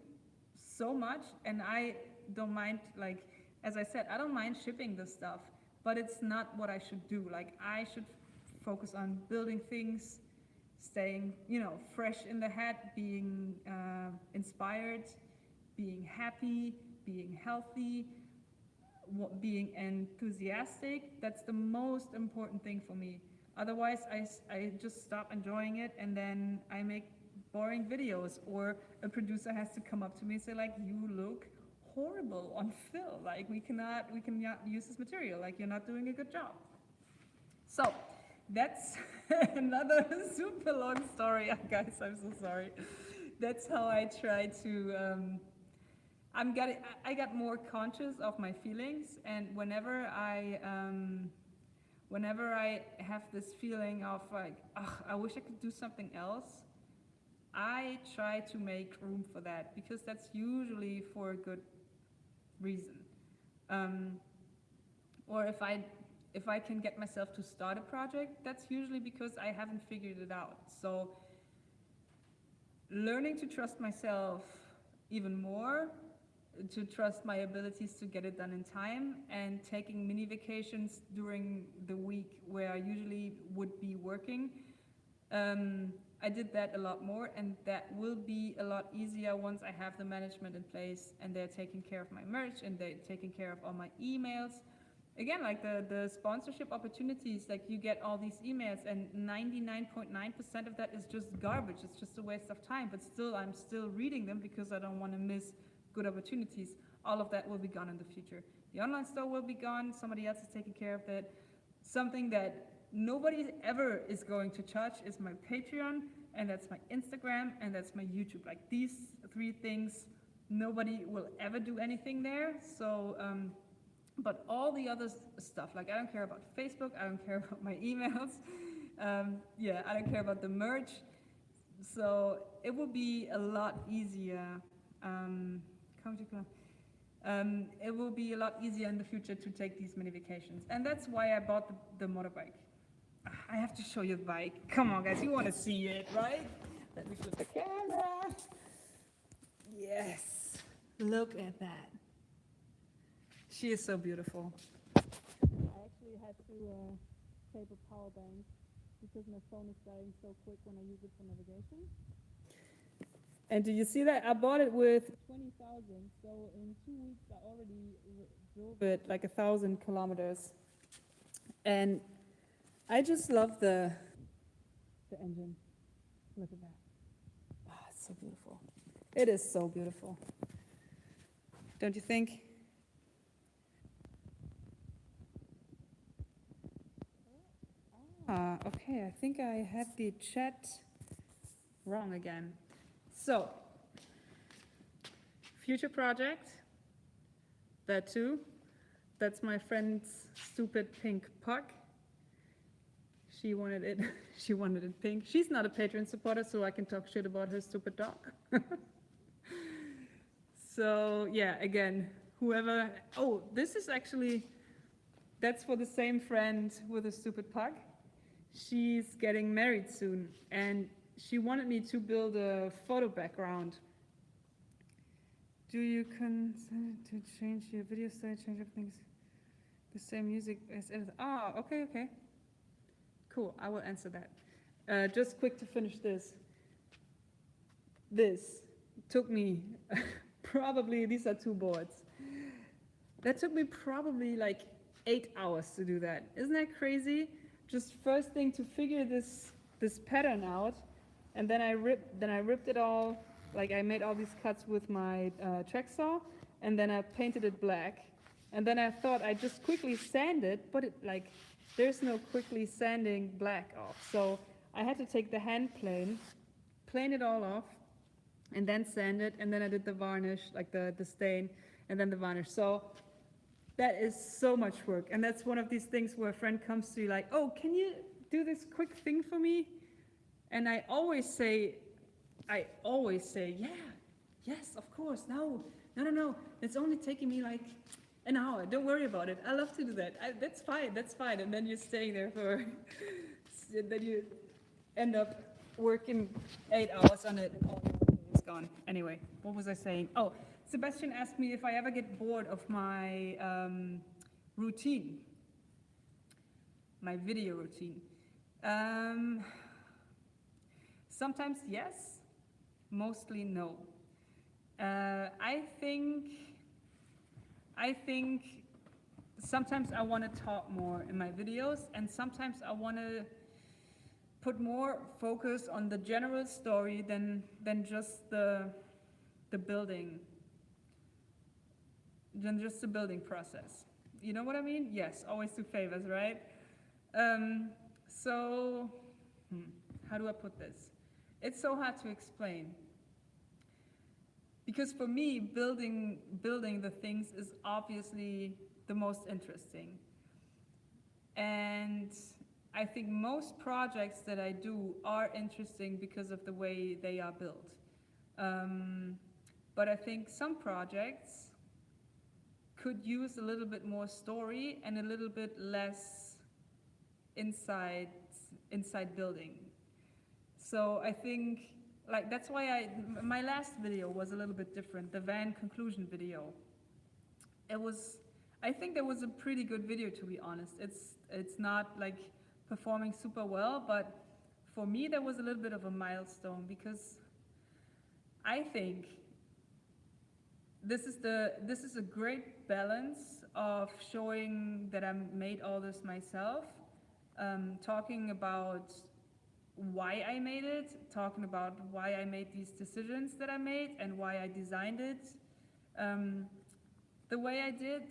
so much, and I don't mind, like, as I said, I don't mind shipping the stuff, but it's not what I should do. Like, I should focus on building things, staying, fresh in the head, being inspired, being happy, being healthy, being enthusiastic. That's the most important thing for me. Otherwise, I just stop enjoying it, and then I make boring videos, or a producer has to come up to me and say, like, you look horrible on film. Like, we cannot use this material. Like, you're not doing a good job. So that's another super long story, guys. I'm so sorry. That's how I try to. I got more conscious of my feelings, and whenever I have this feeling of like, I wish I could do something else, I try to make room for that, because that's usually for a good reason. Or if I can get myself to start a project, that's usually because I haven't figured it out. So learning to trust myself even more, to trust my abilities to get it done in time, and taking mini vacations during the week where I usually would be working. I did that a lot more, and that will be a lot easier once I have the management in place and they're taking care of my merch and they're taking care of all my emails. Again, like the sponsorship opportunities, like you get all these emails, and 99.9% of that is just garbage. It's just a waste of time, but still, I'm still reading them because I don't want to miss good opportunities. All of that will be gone in the future. The online store will be gone. Somebody else is taking care of that. Something that nobody ever is going to touch is my Patreon, and that's my Instagram, and that's my YouTube. Like, these 3 things, nobody will ever do anything there. So, but all the other stuff, like, I don't care about Facebook, I don't care about my emails, I don't care about the merch. So it will be a lot easier. It will be a lot easier in the future to take these mini vacations, and that's why I bought the motorbike. I have to show you the bike. Come on, guys, you want to see it, right? Let me flip the camera. Yes, look at that. She is so beautiful. I actually had to tape a power bank because my phone is dying so quick when I use it for navigation. And do you see that? I bought it with 20,000, so in 2 weeks I already drove it like 1,000 kilometers. And I just love the engine. Look at that. Oh, it's so beautiful. It is so beautiful. Don't you think? Okay, I think I had the chat wrong again. So, future project, that too. That's my friend's stupid pink puck. She wanted it. She wanted it pink. She's not a Patreon supporter, so I can talk shit about her stupid dog. So yeah, again, whoever. Oh, this is actually. That's for the same friend with a stupid pug. She's getting married soon, and she wanted me to build a photo background. Do you consent to change your video style, change up things? The same music as it is. Ah, okay, okay. Cool, I will answer that. Just quick to finish this. This took me probably, these are 2 boards. That took me probably like 8 hours to do that. Isn't that crazy? Just first thing to figure this pattern out, and then I ripped it all. Like I made all these cuts with my track saw, and then I painted it black. And then I thought I'd just quickly sand it, but it like there's no quickly sanding black off. So I had to take the hand plane it all off, and then sand it, and then I did the varnish, like the stain, and then the varnish. So that is so much work, and that's one of these things where a friend comes to you like, oh, can you do this quick thing for me? And I always say, yeah, yes, of course, no, it's only taking me like an hour, don't worry about it, I love to do that, that's fine, and then you're staying there for, then you end up working 8 hours on it, and all is gone. Anyway, what was I saying? Oh, Sebastian asked me if I ever get bored of my routine, my video routine. Sometimes yes, mostly no. I think sometimes I want to talk more in my videos, and sometimes I want to put more focus on the general story than just the building. Than just the building process. You know what I mean? Yes, always 2 favors, right? So, how do I put this? It's so hard to explain. Because for me, building the things is obviously the most interesting. And I think most projects that I do are interesting because of the way they are built. But I think some projects could use a little bit more story and a little bit less inside building. So I think, like, that's why my last video was a little bit different, the van conclusion video. I think that was a pretty good video, to be honest. It's not like performing super well, but for me that was a little bit of a milestone, because I think this is a great balance of showing that I made all this myself, talking about why I made it, talking about why I made these decisions that I made and why I designed it the way I did,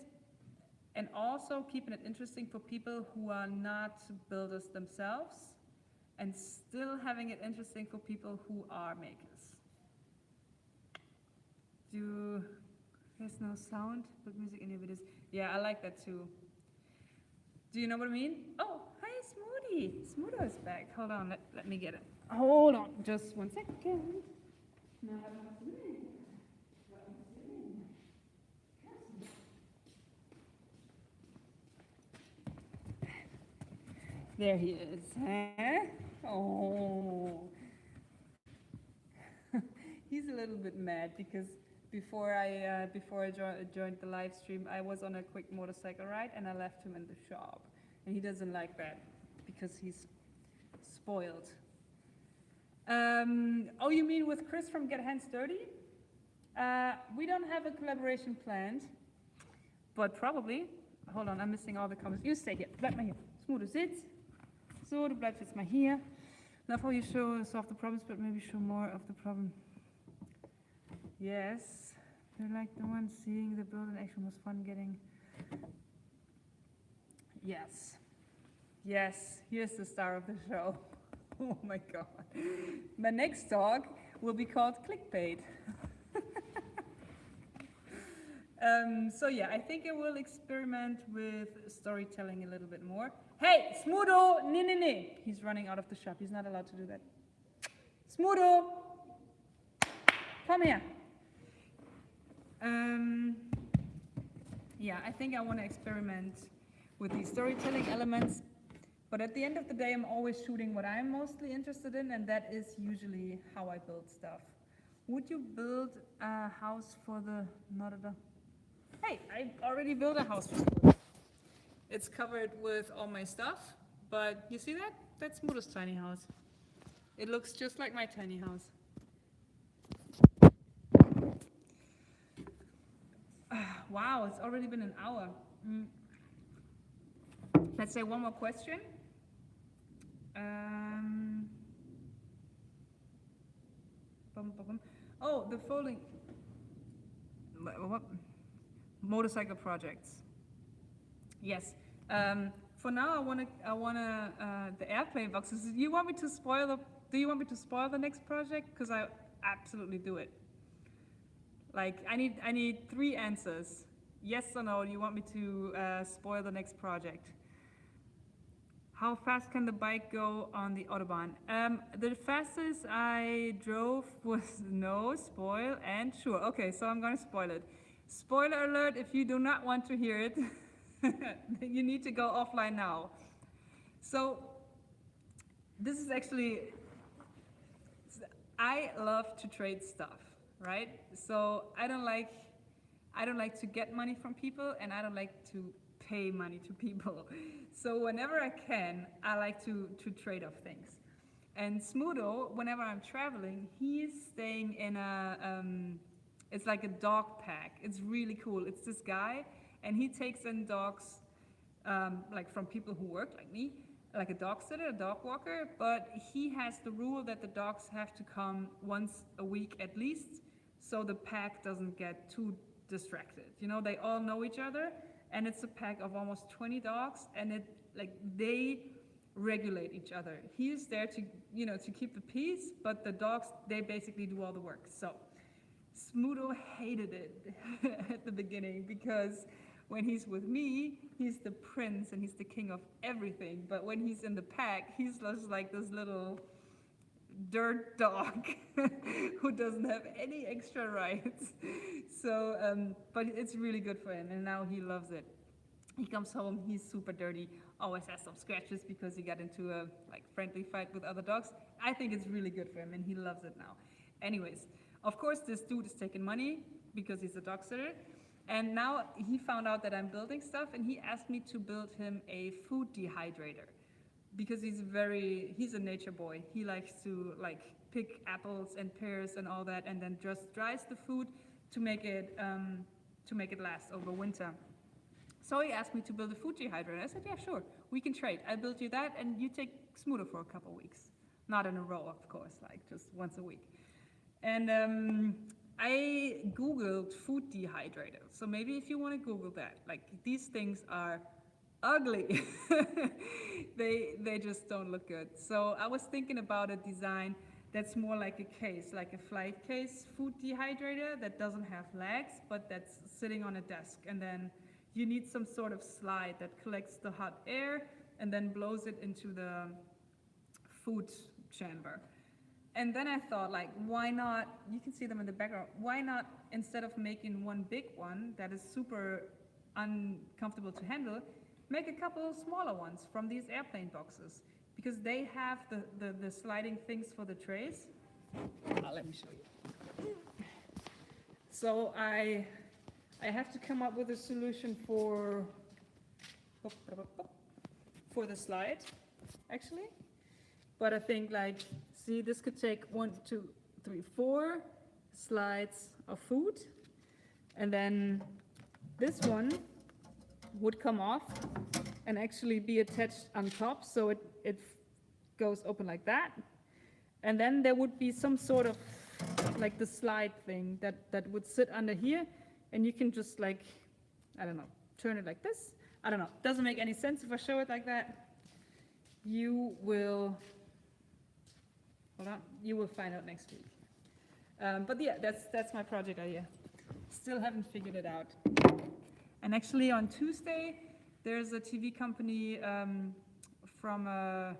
and also keeping it interesting for people who are not builders themselves, and still having it interesting for people who are makers. There's no sound, but music in your videos. Yeah, I like that too. Do you know what I mean? Oh, hi Smoothie. Smoothie is back. Hold on, let me get it. Hold on, just 1 second. No, I don't have to do it. There he is, huh? Oh. He's a little bit mad because before I joined the live stream, I was on a quick motorcycle ride and I left him in the shop. And he doesn't like that because he's spoiled. Oh, you mean with Chris from Get Hands Dirty? We don't have a collaboration planned, but probably. Hold on, I'm missing all the comments. You stay here, bleib mal hier. Smoother sitz. So, du bleibst jetzt mal hier. Love how you solve the problems, but maybe show more of the problem. Yes, you're like the one seeing the build in action was fun getting. Yes, here's the star of the show. Oh my God. My next talk will be called Clickbait. So yeah, I think I will experiment with storytelling a little bit more. Hey, Smudo, nee. He's running out of the shop. He's not allowed to do that. Smudo, come here. Yeah, I think I want to experiment with these storytelling elements, but at the end of the day, I'm always shooting what I'm mostly interested in, and that is usually how I build stuff. Would you build a house for the, not a, hey, I already built a house for school. It's covered with all my stuff, but you see that? That's Smudo's tiny house. It looks just like my tiny house. Wow, it's already been an hour. Let's say one more question. Oh, the folding. What? Motorcycle projects. Yes. For now, I wanna the airplane boxes. Do you want me to spoil the next project? Because I absolutely do it. Like I need 3 answers. Yes or no? Do you want me to spoil the next project? How fast can the bike go on the Autobahn? The fastest I drove was no, spoil, and sure. Okay, so I'm gonna spoil it. Spoiler alert, if you do not want to hear it, you need to go offline now. So, this is actually, I love to trade stuff, right? So I don't like to get money from people, and I don't like to pay money to people. So whenever I can, I like to trade off things. And Smudo, whenever I'm traveling, he's staying in it's like a dog pack. It's really cool. It's this guy, and he takes in dogs, like from people who work like me, like a dog sitter, a dog walker, but he has the rule that the dogs have to come once a week at least, so the pack doesn't get too distracted. You know, they all know each other, and it's a pack of almost 20 dogs, and they regulate each other. He is there to, to keep the peace, but the dogs, they basically do all the work. So Smudo hated it at the beginning, because when he's with me, he's the prince and he's the king of everything. But when he's in the pack, he's just like this little dirt dog who doesn't have any extra rights. So, but it's really good for him, and now he loves it. He comes home, he's super dirty, always has some scratches because he got into a friendly fight with other dogs. I think it's really good for him, and he loves it now. Anyways, of course, this dude is taking money because he's a dog sitter. And now he found out that I'm building stuff, and he asked me to build him a food dehydrator, because he's a nature boy. He likes to pick apples and pears and all that, and then just dries the food to make it last over winter. So he asked me to build a food dehydrator. I said, yeah, sure, we can trade. I build you that, and you take Smudo for a couple weeks. Not in a row, of course, just once a week. And I Googled food dehydrator. So maybe if you want to Google that, these things are ugly. They just don't look good. So I was thinking about a design that's more like a case, like a flight case food dehydrator that doesn't have legs, but that's sitting on a desk. And then you need some sort of slide that collects the hot air and then blows it into the food chamber. And then I thought, why not, you can see them in the background, why not, instead of making one big one that is super uncomfortable to handle, make a couple smaller ones from these airplane boxes, because they have the sliding things for the trays. Let me show you. So I have to come up with a solution for the slide, actually. But I think see, this could take 1, 2, 3, 4 slides of food, and then this one would come off and actually be attached on top, so it goes open like that. And then there would be some sort of the slide thing that would sit under here, and you can just I don't know, turn it like this. I don't know, doesn't make any sense if I show it like that. You will find out next week. But yeah, that's my project idea. Still haven't figured it out. And actually on Tuesday, there's a TV company from a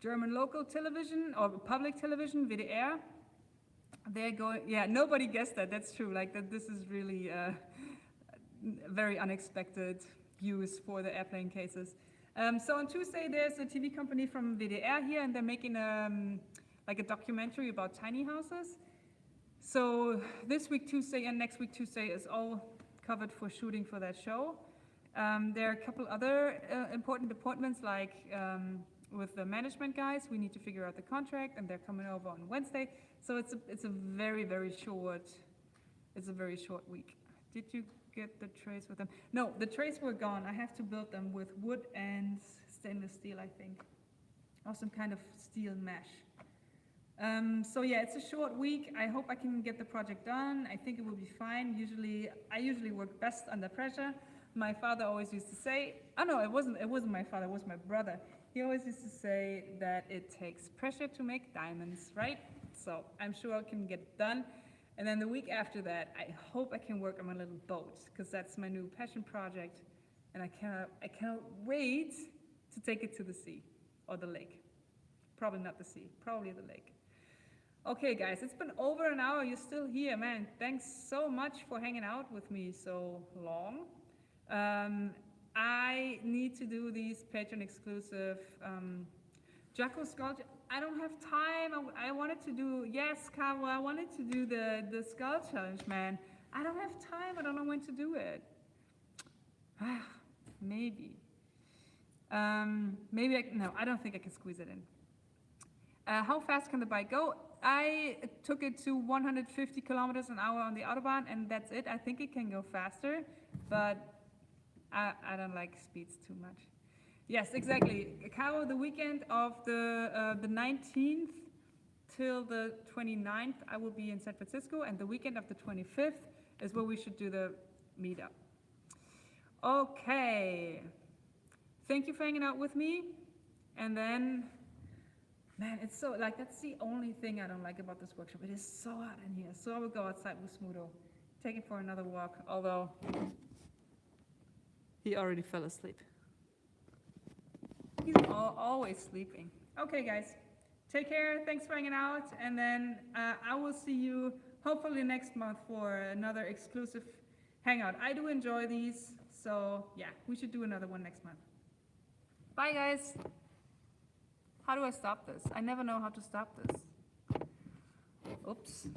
German local television, or public television, WDR. They're going, yeah, nobody guessed that, that's true. This is really very unexpected use for the airplane cases. So on Tuesday, there's a TV company from WDR here, and they're making a documentary about tiny houses. So this week Tuesday and next week Tuesday is all covered for shooting for that show. There are a couple other important appointments, like with the management guys. We need to figure out the contract, and they're coming over on Wednesday. So it's a very short week. Did you get the trays with them? No, the trays were gone. I have to build them with wood and stainless steel, I think, or some kind of steel mesh. So yeah, it's a short week. I hope I can get the project done. I think it will be fine. I usually work best under pressure. My father always used to say, oh no, it wasn't my father, it was my brother. He always used to say that it takes pressure to make diamonds, right? So I'm sure I can get it done. And then the week after that, I hope I can work on my little boat, because that's my new passion project. And I cannot wait to take it to the sea or the lake. Probably not the sea, probably the lake. Okay, guys, it's been over an hour. You're still here, man. Thanks so much for hanging out with me so long. I need to do these Patreon exclusive Jacko sculpture. I don't have time. I wanted to do, yes, Cabo, I wanted to do the skull challenge, man. I don't have time. I don't know when to do it. Maybe. No, I don't think I can squeeze it in. How fast can the bike go? I took it to 150 kilometers an hour on the Autobahn, and that's it. I think it can go faster, but I don't like speeds too much. Yes, exactly. Cabo, the weekend of the 19th till the 29th, I will be in San Francisco, and the weekend of the 25th is where we should do the meetup. Okay. Thank you for hanging out with me. And then, man, it's so, like, that's the only thing I don't like about this workshop. It is so hot in here. So I will go outside with Smudo, take it for another walk, although he already fell asleep. He's always sleeping. Okay, guys, take care. Thanks for hanging out. And then I will see you hopefully next month for another exclusive hangout. I do enjoy these. So yeah, we should do another one next month. Bye, guys. How do I stop this? I never know how to stop this. Oops.